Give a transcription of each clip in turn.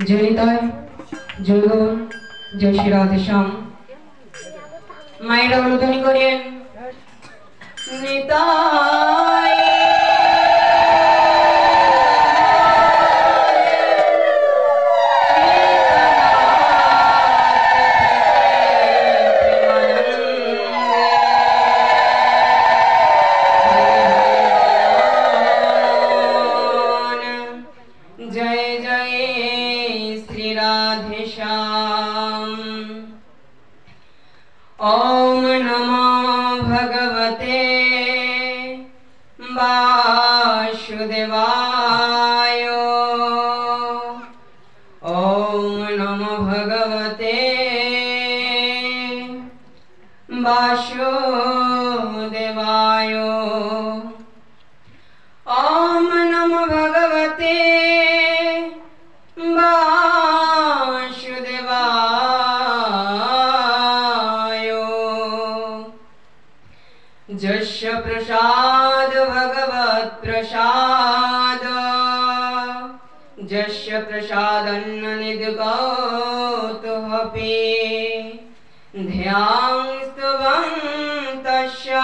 জনিতয় জয়গুণ জয় শ্রী রাধেশ্যাম মায়েরা অনুধ্বনি করেন নিতাই ओम नमो भगवते वासुदेवाय ओम नमो भगवते वासुदेवाय ओम नमो भगवते जस्य प्रसाद भगवत् प्रसाद जस्य प्रसादन्ननिधिकौतुहपि ध्यानस्तवं तस्य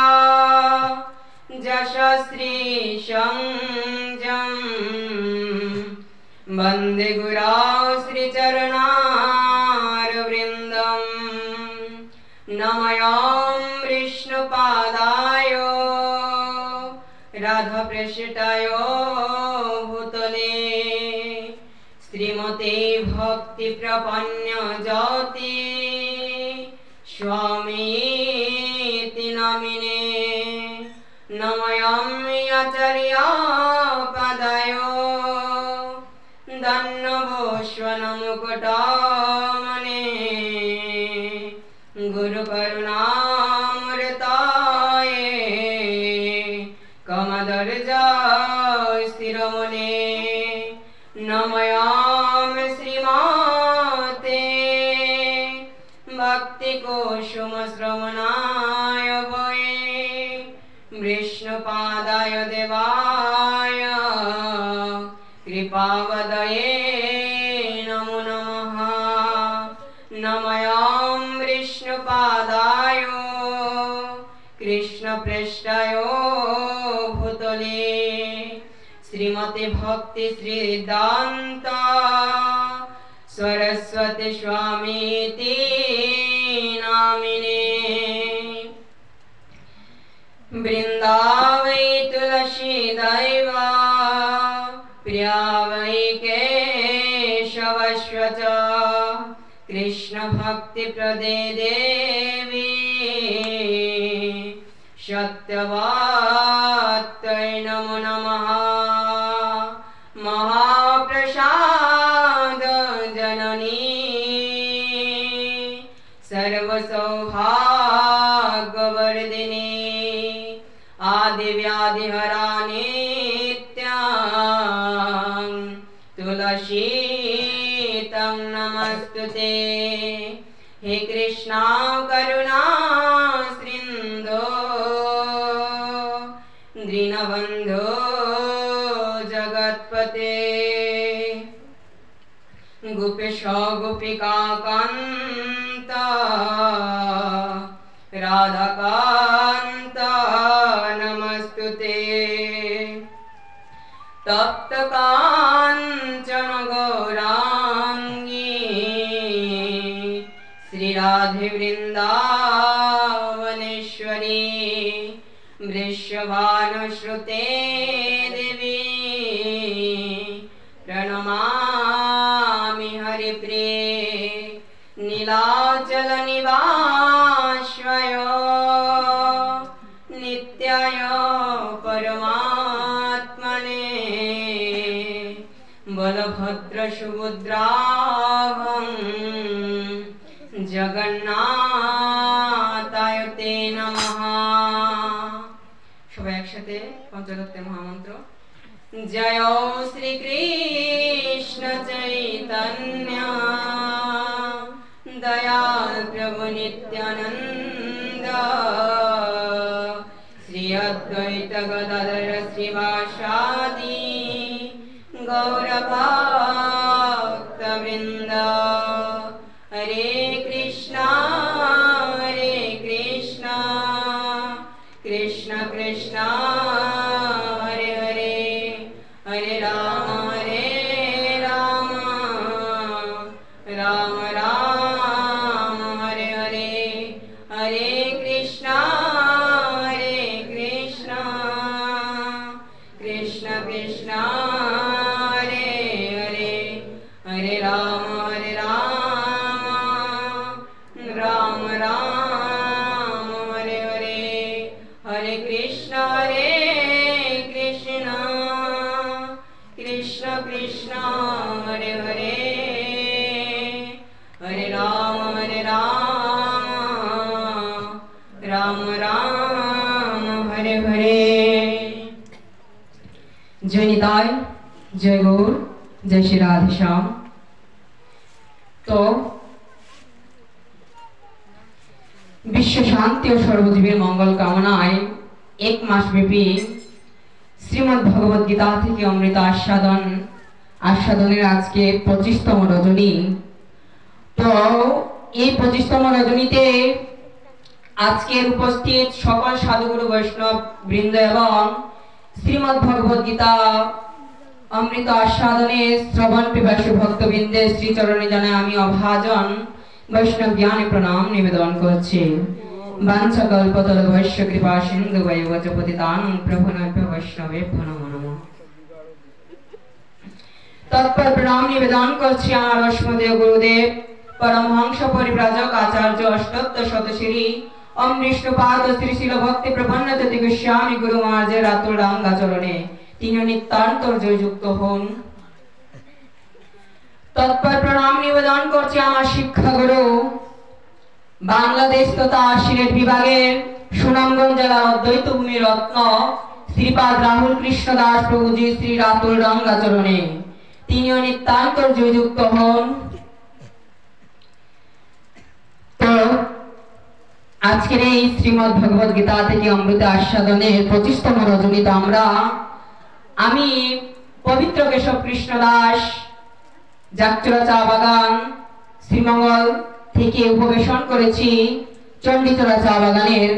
जशश्रीशं वन्दे गुरौ श्रीचरणारविन्दं नमयां विष्णुपादाय राधापृष्ठाय भूतले श्रीमते भक्तिप्रपन्नज्योति स्वामीति नामिने नमयामि आचार्यपादाय दन्नभूषणमुकुटामणे गुरुकरुणामृताय कमदर्जाय स्थिरमने नमयामि श्रीमाते भक्तिकुसुमश्रवणाय वये विष्णुपादाय देवाय कृपावदये नमो नमः नमयामि विष्णुपादाय कृष्णपृष्ठाय भूतले श्रीमते भक्ति सिद्धान्त सरस्वती स्वामीति नामिने वृन्दावै भक्ति प्रदे देवी सत्यवात्तै नमो नमः महाप्रसाद जननी सर्वसौभाग्यवर्धिनी आदिव्याधिहरा नित्यां तुलसी तं नमस्तुते हे कृष्णा करुणा सिन्धो दीनबन्धो जगत्पते गोपेश गोपिका कान्त राधाकान्त नमस्तुते तप्त काञ्चन गौराङ्गी श्री राधे वृन्दावनेश्वरी वृषभानुश्रुते देवी प्रणमामि हरिप्रिये नीलाचल निवासाय नित्याय परमात्मने बलभद्र सुभद्राभं जगन्नाथाय ते नमः সবাই একসাথে পঞ্চতত্ত্বের মহামন্ত্র जय श्री कृष्ण चैतन्य दयाल प्रभु नित्यानंद श्री अद्वैत गदाधर श्रीवासादि गौरभक्तवृंद हरे कृष्णा कृष्ण कृष्ण हरे हरे हरे राम राम राम हरे हरे हरे कृष्ण कृष्ण कृष्ण हरे हरे हरे राम राम राम हरे हरे हरे कृष्ण कृष्ण कृष्ण हरे हरे हरे राम राम राम हरे हरे जय निताय जय गौर जय श्री राधे श्याम। तो विश्व शांति और सर्वजीवेर मंगल कामनाय एक मास ब्यापी श्रीमद् भगवद गीता থেকে অমৃত আস্বাদনের আজকে 25তম রজনী। তো এই 25তম রজনীতে আজকের উপস্থিত সকল সাধুগুরু বৈষ্ণব বৃন্দ এবং শ্রীমদ্ ভগবদ গীতা অমৃত আস্বাদনে শ্রবণ পিপাসু ভক্তবৃন্দের শ্রীচরণে জানাই আমি অভাজন বৈষ্ণব জ্ঞানে প্রণাম নিবেদন করছি। वाञ्छकल्पतरुभ्यश्च कृपा सिन्धुभ्येव च पतितानां प्रभुभ्यो वैष्णवेभ्यो नमो नमः। तत्पर प्रणाम निवेदन करछि आमार अस्मदीय गुरुदेव परमहंस परिव्राजक आचार्य अष्टोत्तर शतश्री अमृष्णपाद श्री शिल भक्ति प्रपन्नचति गोस्वामी गुरु महाराजेर रातुल रांगा चरणे तिनि नित्यान्तर जययुक्त हन। तत्पर प्रणाम निवेदन करछि आमार शिक्षा गुरु बांग्लादेश तथा सिलेट विभागेर सुनामगंज जिला अद्वैत भूमि रत्न श्रीपाद राहुल कृष्ण दास प्रभुजी श्री रातुल रंगा चरणे तिनिও नित्यान्तर जययुक्त हन। तो आजकेर এই শ্রীমদ্ ভগবদ গীতা থেকে অমৃত আস্বাদনের 25তম রজনীতে আমি পবিত্র কেশব কৃষ্ণ দাস জাগচূড়া চা বাগান শ্রীমঙ্গল থেকে উপবেশন করেছি চণ্ডীতলা চা বাগানের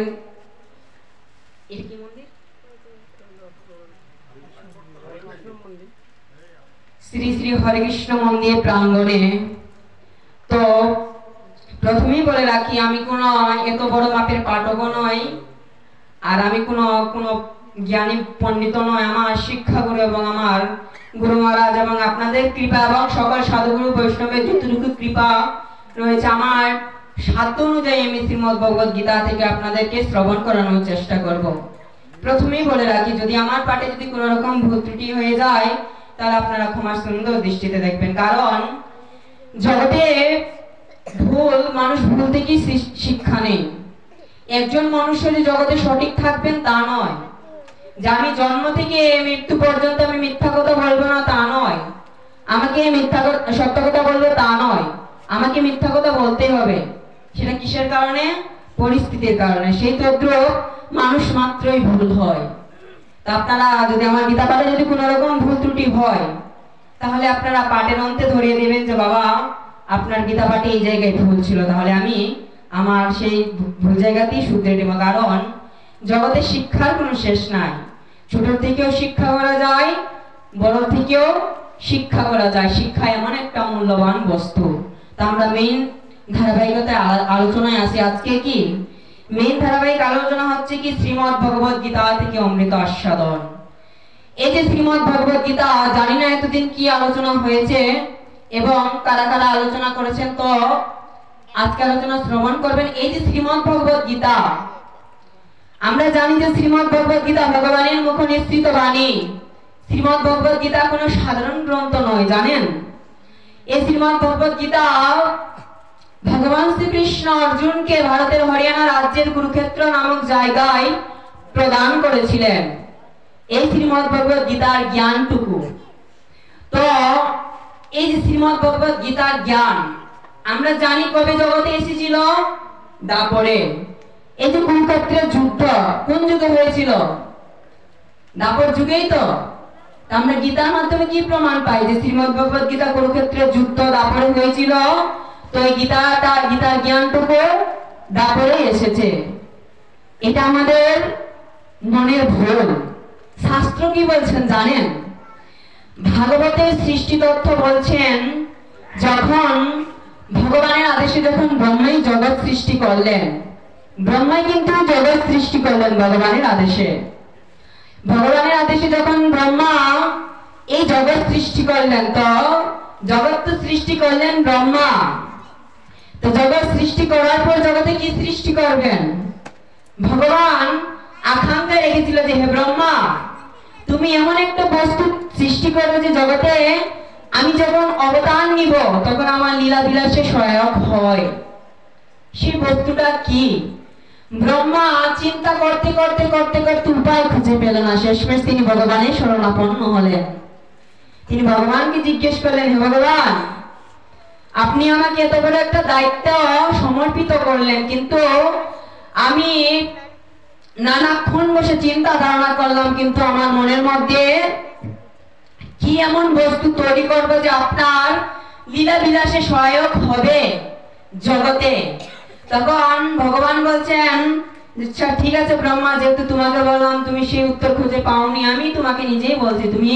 শ্রী শ্রী হরে কৃষ্ণ মন্দির প্রাঙ্গণে। তো প্রথমেই বলে রাখি আমি কোনো এত বড় মাপের পাঠক নই আর আমি কোনো জ্ঞানী পণ্ডিত নয়। আমার শিক্ষাগুরু এবং আমার গুরু মহারাজ এবং আপনাদের কৃপা এবং সকল সাধুগুরু বৈষ্ণবের যতটুকু কৃপা রয়েছে, আমার সাধ্য অনুযায়ী আমি শ্রীমদ্ ভগবদ গীতা থেকে আপনাদেরকে শ্রবণ করানোর চেষ্টা করব। প্রথমেই বলে রাখি, যদি আমার পাঠে যদি কোনো রকম ভুল ত্রুটি হয়ে যায় তাহলে আপনারা ক্ষমার সুন্দর দৃষ্টিতে দেখবেন, কারণ জগতে মানুষ ভুল থেকেই শিক্ষা নেই। একজন মনুষ্য যে জগতে সঠিক থাকবেন তা নয়, যে আমি জন্ম থেকে মৃত্যু পর্যন্ত আমি মিথ্যা কথা বলবো না তা নয়, আমাকে সত্য কথা বলবো তা নয়, আমাকে মিথ্যা কথা বলতেই হবে। সেটা কিসের কারণে? পরিস্থিতির কারণে। সেই তদ্রুপ মানুষ মাত্রই ভুল হয়। তা আপনারা যদি আমার গীতা পাঠে যদি কোনো রকম ভুল ত্রুটি হয় তাহলে আপনারা পাঠের অন্তে ধরিয়ে দেবেন যে বাবা আপনার গীতা পাঠে এই জায়গায় ভুল ছিল, তাহলে আমি আমার সেই ভুল জায়গাতেই শুধরে দেব। কারণ জগতে শিক্ষার কোনো শেষ নাই। ছোট থেকেও শিক্ষা করা যায়, বড় থেকেও শিক্ষা করা যায়। শিক্ষা এমন একটা মূল্যবান বস্তু। তা আমরা মেইন ধারাবাহিকতায় আলোচনায় আসি। আজকে কি মেইন ধারাবাহিক আলোচনা হচ্ছে কি শ্রীমদ্ ভগবদ গীতা থেকে অমৃত আস্বাদন। এই যে শ্রীমদ্ ভগবদ গীতা, জানি না এতদিন কি আলোচনা হয়েছে এবং কারা কারা আলোচনা করেছেন, তো আজকে আলোচনা শ্রবণ করবেন। এই যে শ্রীমদ্ ভগবদ গীতা, আমরা জানি যে শ্রীমদ্ ভগবদ গীতা ভগবানের মুখ নিঃসৃত বাণী। শ্রীমদ্ ভগবদ গীতা কোনো সাধারণ গ্রন্থ নয়, জানেন? এই শ্রীমদ্ ভগবদ গীতা ভগবান শ্রীকৃষ্ণ অর্জুনকে ভারতের হরিয়ানা রাজ্যের কুরুক্ষেত্র নামক জায়গায় প্রদান করেছিলেন এই শ্রীমদ্ ভগবদ গীতার জ্ঞানটুকু। তো এই যে শ্রীমদ্ ভগবদ গীতার জ্ঞান আমরা জানি কবে জগতে এসেছিল? দাপরে। এই যে কুরুক্ষেত্রের যুদ্ধ কোন যুগে হয়েছিল? দাপর যুগেই তো। আমরা গীতার মাধ্যমে কি প্রমাণ পাই যে শ্রীমদ্ ভগবদ গীতা কুরুক্ষেত্রের যুদ্ধ দাপরে হয়েছিল? তো এই গীতার জ্ঞানটুকু দাপরে এসেছে। এটা আমাদের মনের ভুল। শাস্ত্র কি বলছেন জানেন? ভাগবতের সৃষ্টি তত্ত্ব বলছেন, যখন ভগবানের আদেশে যখন ব্রহ্মাই জগৎ সৃষ্টি করলেন, ব্রহ্মাই কিন্তু জগৎ সৃষ্টি করলেন ভগবানের আদেশে। ভগবানের আদেশে যখন ব্রহ্মা এই জগৎ সৃষ্টি করলেন, তো জগৎ তো সৃষ্টি করলেন ব্রহ্মা। তো জগৎ সৃষ্টি করার পর জগতে কি সৃষ্টি করবেন? ভগবান আকাঙ্ক্ষা রেখেছিল যে হে ব্রহ্মা, তুমি এমন একটা বস্তু সৃষ্টি করবে যে জগতে আমি যখন অবতার নিব তখন আমার লীলা বিলাসে সহায়ক হয়। সেই বস্তুটা কি? ব্রহ্মা চিন্তা করতে করতে করতে করতে উপায় খুঁজে পেল না। শেষমেশ তিনি ভগবানের শরণাপন্ন হলেন। তিনি ভগবানকে জিজ্ঞেস করলেন, হে ভগবান, আপনি আমাকে এত বড় একটা দায়িত্ব সমর্পিত করলেন, কিন্তু আমি নানাক্ষণ বসে চিন্তা ধারণা করলাম, কিন্তু আমার মনের মধ্যে কি এমন বস্তু তৈরি করবো যে আপনার লীলা বিলাসে সহায়ক হবে জগতে? তখন ভগবান বলছেন, আচ্ছা ঠিক আছে ব্রহ্মা, যেহেতু তোমাকে বললাম তুমি সেই উত্তর খুঁজে পাওনি, আমি তোমাকে নিজেই বলছি, তুমি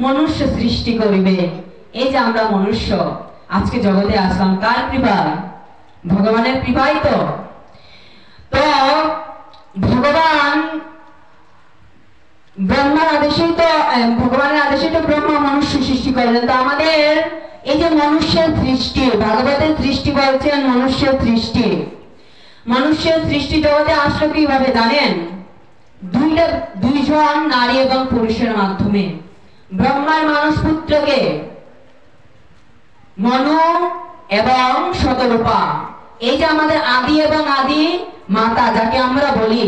মনুষ্য সৃষ্টি করবে। এই যে আমরা মনুষ্য আজকে জগতে আসলাম, কার কৃপায়? ভগবানের কৃপায়। তো ভগবান ব্রহ্মার আদেশেই তো ভগবানের আদেশে তো ব্রহ্মা মনুষ্য সৃষ্টি করলেন। তো আমাদের এই যে মনুষ্যের সৃষ্টি, ভাগবতের সৃষ্টি বলছেন মনুষ্যের সৃষ্টি। মনুষ্যের সৃষ্টি জগতে আসলো কিভাবে জানেন? দুইজন নারী এবং পুরুষের মাধ্যমে। ব্রহ্মার মানস পুত্রকে মনু এবং শতরূপা, এই যে আমাদের আদি এবং আদি মাতা যাকে আমরা বলি,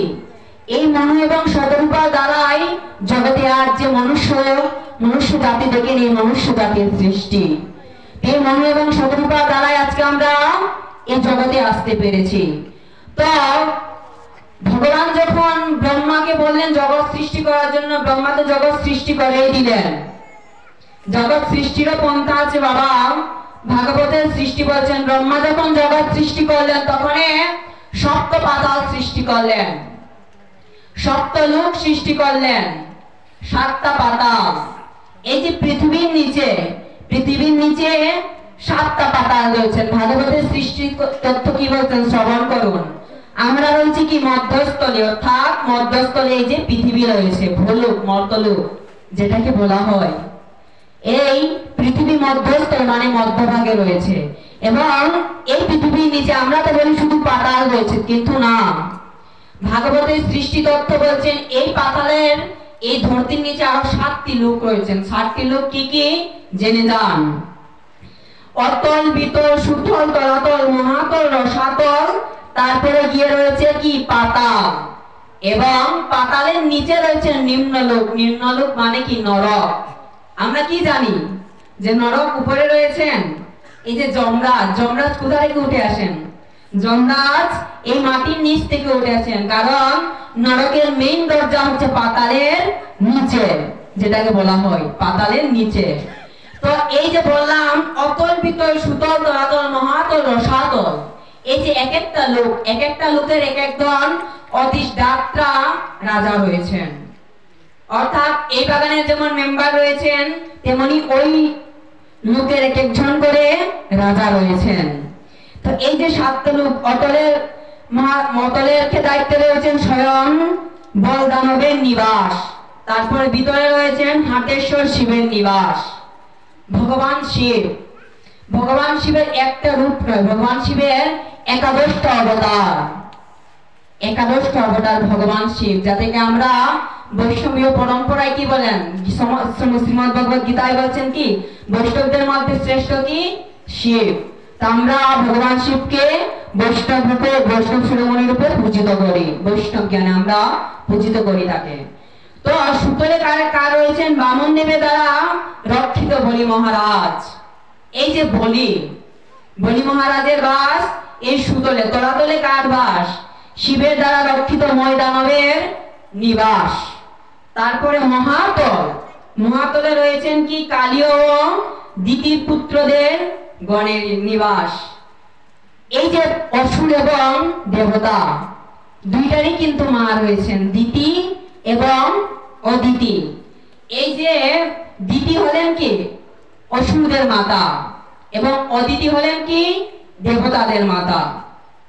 এই মনু এবং শতরূপা দ্বারাই জগতে আজ যে মনুষ্য জাতি দেখেন, এই মনুষ্য জাতির সৃষ্টি। এই মনু এবং শতরূপা দ্বারাই আজকে আমরা এই জগতে আসতে পেরেছি। তো ভগবান যখন ব্রহ্মাকে বললেন জগৎ সৃষ্টি করার জন্য, ব্রহ্মা তো জগৎ সৃষ্টি করেই দিলেন। জগৎ সৃষ্টিরও পন্থা আছে বাবা। ভাগবতের সৃষ্টি বলছেন, ব্রহ্মা যখন জগৎ সৃষ্টি করলেন তখন সপ্ত পাতাল সৃষ্টি করলেন, সপ্ত লোক সৃষ্টি করলেন, 7টা পাতাল। এই যে পৃথিবীর নিচে 7টা পাতাল রয়েছেন। ভাগবতের সৃষ্টি তথ্য কি বলছেন শ্রবণ করুন। আমরা রয়েছি কি মধ্যস্থলে, অর্থাৎ মধ্যস্থলে এই যে পৃথিবী রয়েছে, ভূলোক মর্তলোক যেটাকে বলা হয়। এই পৃথিবী মধ্যস্থ মানে মধ্যভাগে রয়েছে, এবং এই পৃথিবীর নিচে আমরা তো বলি শুধু পাতাল রয়েছে, কিন্তু না, ভাগবতের সৃষ্টি তত্ত্ব বলছেন এই পাতালের এই ধরতির নিচে আরো 7টি লোক রয়েছেন। 7টি লোক কি কি জেনে যান। অতল, বিতল, সুতল, তলাতল, মহাতল, রসাতল, তারপরে গিয়ে রয়েছে কি পাতাল, এবং পাতালের নিচে রয়েছে নিম্নলোক। নিম্নলোক মানে কি নরক। আমরা কি জানি যে নরক উপরে রয়েছেন এই যে যমরাজ। যমরাজ কোথা থেকে উঠে আসেন? যমরাজ এই মাটির নিচ থেকে উঠে আসেন, কারণ নরকের মেইন দরজা হচ্ছে পাতালের নিচে, যেটাকে বলা হয় পাতালের নিচে। তো এই যে বললাম অতল, বিতল, সুতল, তলাতল, মহাতল, রসাতল, এই যে এক একটা লোক, এক একটা লোকের এক একজন অধিষ্ঠাত্রা রাজা রয়েছেন। অর্থাৎ এই বাগানের যেমন মেম্বার রয়েছেন, তেমনি ওই লোকের এক একজন করে রাজা রয়েছেন। তো এই যে 7টা লোক, অতলের দায়িত্বে রয়েছেন স্বয়ং বলদানবের নিবাস। তারপরে ভিতরে রয়েছেন হাটেশ্বর শিবের নিবাস। ভগবান শিব, ভগবান শিবের একটা রূপ নয়, ভগবান শিবের 11টা অবতার। 11টা অবতার ভগবান শিব, যাদেরকে আমরা বৈষ্ণবীয় পরম্পরায় কি বলেন, শ্রীমদ্ ভগবত গীতায় বলছেন কি বৈষ্ণবদের মধ্যে শ্রেষ্ঠ কি শিব। তা আমরা ভগবান শিবকে বৈষ্ণব রূপে, বৈষ্ণব শিরোমণি রূপে পূজিত করি, বৈষ্ণব জ্ঞানে আমরা পূজিত করি তাকে। তো সুতলে কার রয়েছেন? বামন দেবের দ্বারা রক্ষিত বলি মহারাজ। এই যে বলি মহারাজের বাস এই সুতলে। তলাতলে কার বাস? শিবের দ্বারা রক্ষিত ময়দানবের নিবাস। তারপরে মহাতলে রয়েছেন কি কালী ও দিতির পুত্রদের গণের নিবাস। এই যে অসুর এবং দেবতা দুইটারই কিন্তু মা রয়েছেন, দিতি এবং অদিতি। এই যে দিতি হলেন কি অসুরদের মাতা, এবং অদিতি হলেন কি দেবতাদের মাতা।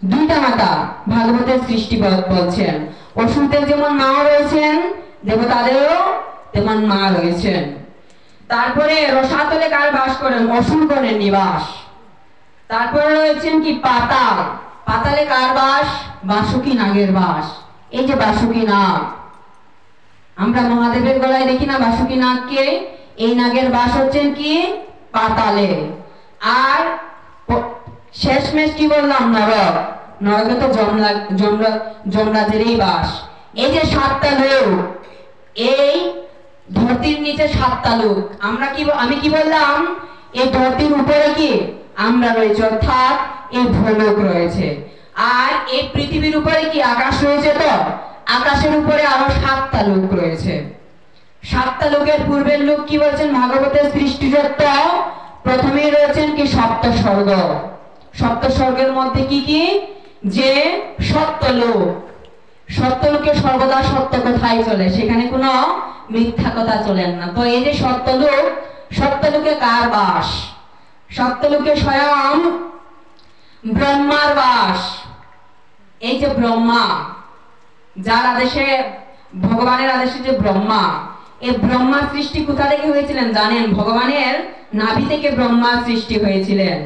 দুইটা মাতা ভাগবতের সৃষ্টি বলছেন। অসুরদের যেমন মা রয়েছেন, দেবতাদেরও তেমন মা রয়েছেন। তারপরে রসাতলে কার বাস করেন? অসুরগণের নিবাস। তারপরে রয়েছেন কি পাতাল। পাতালে কার বাস? বাসুকি নাগের বাস। এই যে বাসুকি নাগ, আমরা মহাদেবের গলায় দেখি না বাসুকি নাগকে, এই নাগের বাস হচ্ছেন কি পাতালে। আর শেষমেশ কি বললাম? নরক। নরকে তো যমরাজেরই বাস। এই যে 7টা লোক, এই ধরতির নিচে 7টা লোক। আমি কি বললাম? এই ধরতির উপরে কি আমরা রয়েছে, অর্থাৎ এই ভূলোক রয়েছে। আর এই পৃথিবীর উপরে কি আকাশ রয়েছে, তো আকাশের উপরে আরো 7টা লোক রয়েছে। 7টা লোকের পূর্বের লোক কি বলছেন ভাগবতের সৃষ্টিতত্ত্ব? প্রথমেই রয়েছেন কি সপ্ত স্বর্গ। সপ্ত স্বর্গের মধ্যে কি কি? যে সত্যলোক। সত্যলোকে সর্বদা সত্য কথাই চলে, সেখানে কোনো মিথ্যা কথা চলেন না। তো এই যে সত্যলোকে কার বাস? সত্যলোকে স্বয়ং ব্রহ্মার বাস। এই যে ব্রহ্মা, যার আদেশে, ভগবানের আদেশে যে ব্রহ্মা, এই ব্রহ্মা সৃষ্টি কোথা থেকে হয়েছিলেন জানেন? ভগবানের নাভি থেকে ব্রহ্মা সৃষ্টি হয়েছিলেন।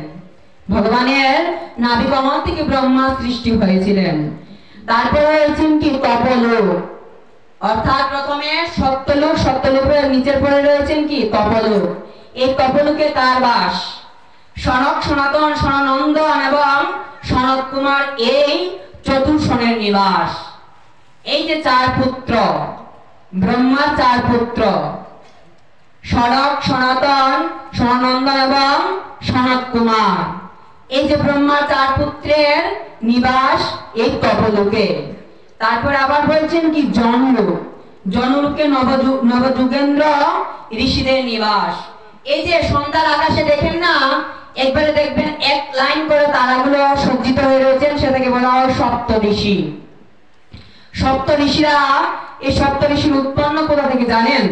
ভগবানের নাভি কমল থেকে ব্রহ্মা সৃষ্টি হয়েছিলেন। তারপরে রয়েছেন কি তপলোক। অর্থাৎ প্রথমে সত্যলোক, সত্যলোকের নিচের পরে রয়েছেন কি তপলোক। এই তপলোকে কার বাস? সনক, সনাতন, সনানন্দন এবং সনত কুমার, এই চতুর্ষণের নিবাস। এই যে 4 পুত্র, ব্রহ্মার 4 পুত্র, সনক, সনাতন, সনানন্দন এবং সনত কুমার, এই যে ব্রহ্মার 4 পুত্রের নিবাস এই তপলোকে। তারপর আবার বলছেন কি জনলোক। জনলোকে নবযুগেন্দ্র ঋষিদের নিবাস। এই যে সন্ধ্যার আকাশে দেখেন না, একবারে দেখবেন এক লাইন করে তারাগুলো সজ্জিত হয়ে রয়েছেন, সেটাকে বলা হয় সপ্ত ঋষি। সপ্ত ঋষিরা, এই সপ্ত ঋষির উৎপন্ন কোথা থেকে জানেন?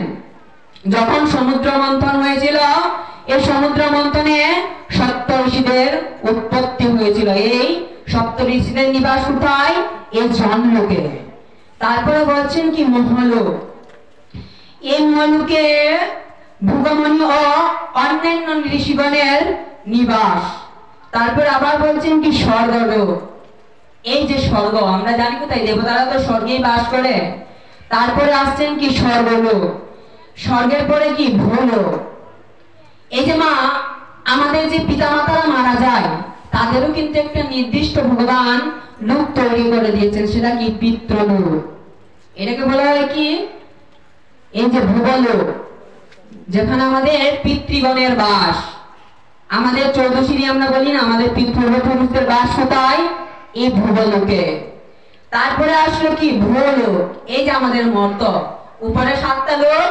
যখন সমুদ্র মন্থন হয়েছিল, এই সমুদ্র মন্থনে সপ্ত ঋষিদের উৎপত্তি হয়েছিল। এই সপ্ত ঋষিদের নিবাস কোথায়? এই জনলোকে। তারপরে বলছেন কি মহলোক। এই মহলোকে ভুগমণি ও অন্যান্য ঋষিগণের নিবাস। তারপর আবার বলছেন কি স্বর্গলোক। এই যে স্বর্গ, আমরা জানি কোথায়, দেবতারা তো স্বর্গেই বাস করে। তারপরে আসছেন কি স্বর্গলোক, স্বর্গের পরে কি ভূলোক। এই যে মা, আমাদের যে পিতামাতারা মারা যায় তাদেরও কিন্তু একটা নির্দিষ্ট ভগবান লোক তৈরি করে দিয়েছেন, সেটা কি পিতৃলোক। এটাকে বলা হয় কি, এই যে ভূলোক, যেখানে আমাদের পিতৃগণের বাস। আমাদের 14 সিঁড়ি আমরা বলি না, আমাদের পিতৃপুরুষদের বাস কোথায়, এই ভূলোকে। তারপরে আসলো কি ভূলোক, এই যে আমাদের মর্ত, উপরে 7টা লোক,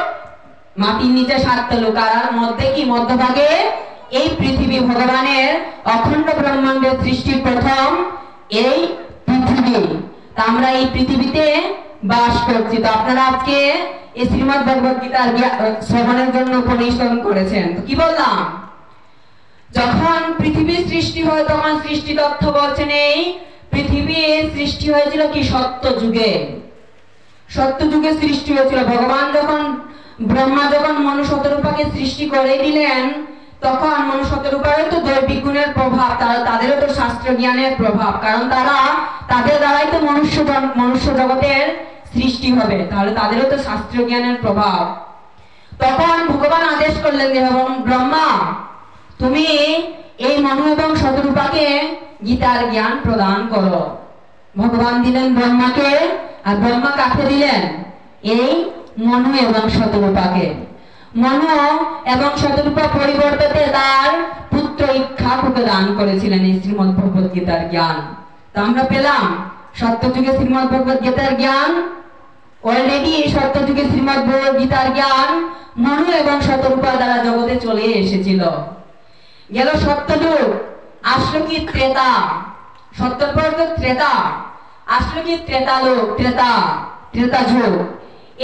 মাটির নিচে 7টা লোক, আর মধ্যে কি, মধ্যভাগে এই পৃথিবী, ভগবানের অখণ্ড ব্রহ্মাণ্ডের সৃষ্টির প্রথম এই পৃথিবী। তা আমরা এই পৃথিবীতে বাস করছি। তো আপনারা আজকে এই শ্রীমদ্ ভগবদ গীতার শ্রবণের জন্য পরিশ্রম করেছেন। তো কি বললাম, যখন পৃথিবীর সৃষ্টি হয় তখন সৃষ্টি তত্ত্ব বলছেন এই পৃথিবীর সৃষ্টি হয়েছিল কি সত্য যুগে। সত্য যুগে সৃষ্টি হয়েছিল। ভগবান যখন, ব্রহ্মা যখন মনুষ্যরূপাকে সৃষ্টি করে দিলেন, তখন মনুষ্যরূপারও তো দৈবিক গুণের প্রভাব, তাদেরও তো শাস্ত্র জ্ঞানের প্রভাব, কারণ তাদের দ্বারাই তো মনুষ্য জগতের সৃষ্টি হবে, তাহলে তাদেরও তো শাস্ত্র জ্ঞানের প্রভাব। তখন ভগবান আদেশ করলেন যে ব্রহ্মা, তুমি এই মনু এবং শতরূপাকে গীতার জ্ঞান প্রদান করো। ভগবান দিলেন ব্রহ্মাকে, আর ব্রহ্মা কাকে দিলেন, এই মনু এবং শতরূপাকে। মনু এবং শতরূপা পরিবর্তে তার পুত্র ইক্ষ্বাকুকে দান করেছিলেন এই শ্রীমদ্ ভগবদ গীতার জ্ঞান। তো আমরা পেলাম সত্যযুগে শ্রীমদ্ ভগবদ গীতার জ্ঞান, অলরেডি সত্যযুগে শ্রীমদ্ ভগবদ গীতার জ্ঞান মনু এবং শতরূপা দ্বারা জগতে চলে এসেছিল। গেল সত্যযুগ, আসলো কি ত্রেতা, সত্যর পর তো ত্রেতা, আসলো কি ত্রেতালোক, ত্রেতা যুগ।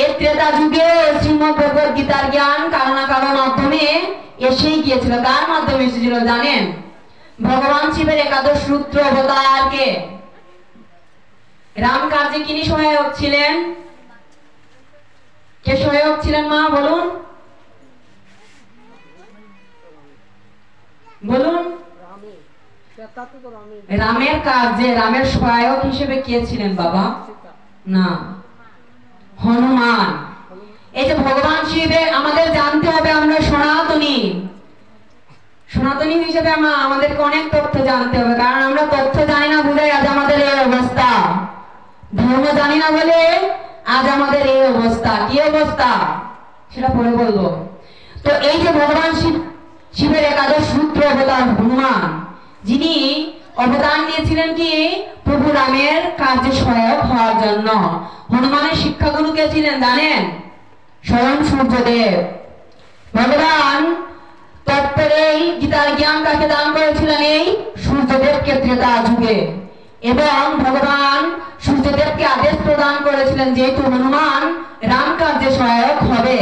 এই ত্রেতা যুগে শ্রীমদ্ ভগবদ গীতার জ্ঞান কারো না কারো মাধ্যমে এসেই গিয়েছিল। কার মাধ্যমে এসেছিল জানেন, ভগবান শিবের একাদশ রুদ্র অবতারকে। রাম কার্যে কিনি সহায়ক ছিলেন, কে সহায়ক ছিলেন মা বলুন, বলুন। রামের কার্যে, রামের সহায়ক হিসেবে কে ছিলেন বাবা, না হনুমান। এই যে ভগবান শিবের, আমাদের জানতে হবে আমরা সনাতনী হিসেবে আমাদেরকে অনেক তথ্য জানতে হবে, কারণ আমরা তথ্য জানি না বলে আজ আমাদের এই অবস্থা, ধর্ম জানি না বলে আজ আমাদের এই অবস্থা। কি অবস্থা সেটা পরে বলবো। তো এই যে ভগবান শিবের একাদশ রুদ্র অবতার হনুমান, যিনি অবদান নিয়েছিলেন কি প্রভু রামের কার্যে সহায়ক হওয়ার জন্য। হনুমানের শিক্ষাগুরু কে ছিলেন জানেন, স্বয়ং সূর্যদেব। ভগবান তৎপরে গীতার জ্ঞান কাকে দান করেছিলেন, এই সূর্যদেবকে ত্রেতা যুগে। এবং ভগবান সূর্যদেবকে আদেশ প্রদান করেছিলেন, যেহেতু হনুমান রাম কার্যে সহায়ক হবে,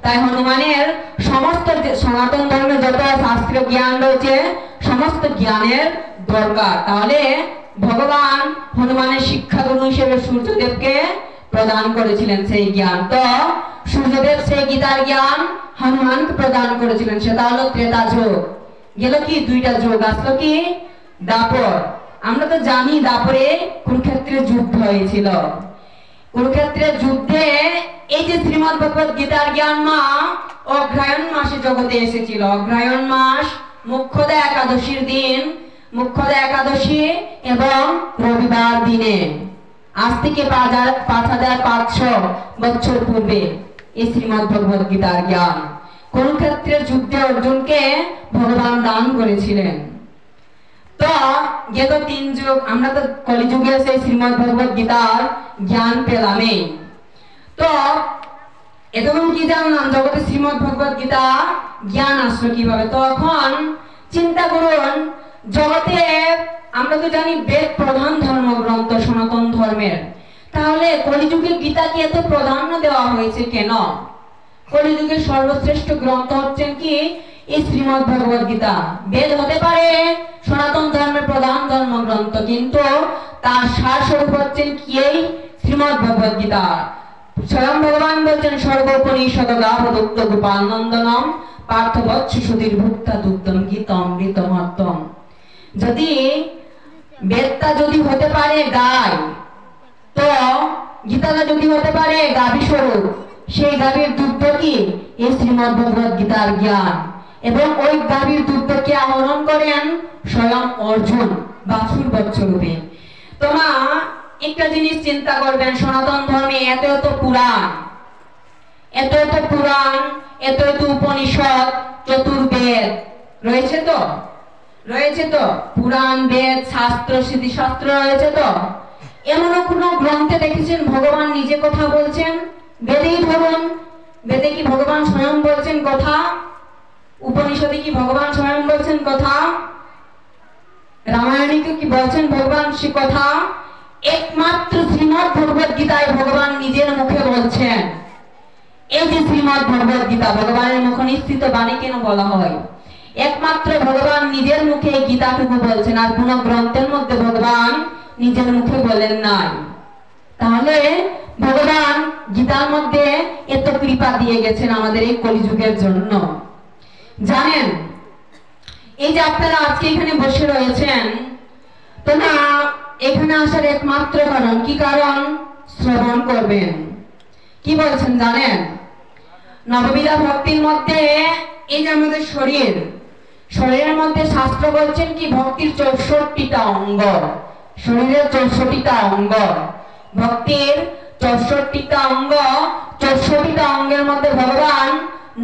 তাই হনুমানের সমস্ত সনাতন ধর্মের যত শাস্ত্রীয় জ্ঞান রয়েছে সমস্ত জ্ঞানের দরকার। তাহলে ভগবান হনুমানের শিক্ষাগুরু হিসেবে সূর্যদেবকে প্রদান করেছিলেন সেই জ্ঞান। তো সূর্যদেব সেই গীতার জ্ঞান হনুমানকে প্রদান করেছিলেন, সেটা হলো ত্রেতা যুগ। গেল কি দুইটা যুগ, আসলো কি দাপর। আমরা তো জানি দাপরে কুরুক্ষেত্রের যুদ্ধ হয়েছিল। কুরুক্ষেত্রের যুদ্ধে এই যে শ্রীমদ্ ভগবদ গীতার জ্ঞান মা অগ্রহায়ণ মাসে জগতে এসেছিল। অগ্রহায়ণ মাস মুখ্যদা একাদশীর দিন, মুখ্যদা একাদশী এবং রবিবার দিনে, আজ থেকে 5500 বছর পূর্বে এই শ্রীমদ্ ভগবদ গীতার জ্ঞান কুরুক্ষেত্রের যুদ্ধে অর্জুনকে ভগবান দান করেছিলেন। তো গেল 3 যুগ, আমরা তো কলিযুগে সেই শ্রীমদ্ ভগবদ গীতার জ্ঞান পেলামই। তো এতক্ষণ কি জানলাম, জগতে শ্রীমদ্ ভগবদ গীতা জ্ঞান আসলো কিভাবে। তো এখন চিন্তা করুন, জগতে আমরা তো জানি বেদ প্রধান ধর্মগ্রন্থ সনাতন ধর্মের, তাহলে কলিযুগে গীতাকে এত প্রাধান্য দেওয়া হয়েছে কেন? কলিযুগের সর্বশ্রেষ্ঠ গ্রন্থ হচ্ছেন কি এই শ্রীমদ্ ভগবদ গীতা। বেদ হতে পারে সনাতন ধর্মের প্রধান ধর্মগ্রন্থ, কিন্তু তার সার স্বরূপ হচ্ছেন কি এই শ্রীমদ্ ভগবদ গীতা। স্বয়ং ভগবান বলছেন সর্বোপনিষদ গাবদুক্ত গোপাল নন্দনম পার্থবৎস সুধীর ভুক্তা দুগ্ধম গীতমৃতমর্তম। যদি বেদটা যদি হতে পারে গায়, তো গীতাটা যদি হতে পারে গাভী স্বরূপ, সেই গাভীর দুগ্ধ কি এই শ্রীমদ্ ভগবত গীতার জ্ঞান। এবং ওই গাভীর দুগ্ধকে আহরণ করেন স্বয়ং অর্জুন বাছুর বৎস রূপে। তোমরা একটা জিনিস চিন্তা করবেন, সনাতন ধর্মে এত এত পুরাণ, এত এত পুরাণ, এত এত উপনিষদ, চতুর্বেদ রয়েছে তো, রয়েছে তো, পুরাণ বেদ শাস্ত্র স্মৃতিশাস্ত্র রয়েছে তো। এমনও কোন গ্রন্থে দেখেছেন ভগবান নিজে কথা বলছেন? বেদেই ধরুন, বেদে কি ভগবান স্বয়ং বলছেন কথা? উপনিষদে কি ভগবান স্বয়ং বলছেন কথা? রামায়ণে কি বলছেন ভগবান সে কথা? একমাত্র শ্রীমদ্ ভগবত গীতায় ভগবান নিজের মুখে বলছেন। এই যে শ্রীমদ্ ভগবত গীতা, ভগবানের মুখ নিঃসৃত বাণী কেন বলা হয়? একমাত্র ভগবান নিজের মুখে এই গীতাটুকু বলছেন, আর কোন গ্রন্থের মধ্যে ভগবান নিজের মুখে বলেন নাই। তাহলে ভগবান গীতার মধ্যে এত কৃপা দিয়ে গেছেন আমাদের এই কলিযুগের জন্য। জানেন, এই যে আপনারা আজকে এখানে বসে রয়েছেন, তো না এখানে আসার একমাত্র কারণ কি? কারণ শ্রবণ করবেন। কি বলছেন জানেন? নববিধা ভক্তির মধ্যে এই যে আমাদের শরীর, শরীরের মধ্যে শাস্ত্র বলছেন কি ভক্তির 64টা অঙ্গ, শরীরের 64টা অঙ্গ, ভক্তির 64টা অঙ্গ, 64টা অঙ্গের মধ্যে ভগবান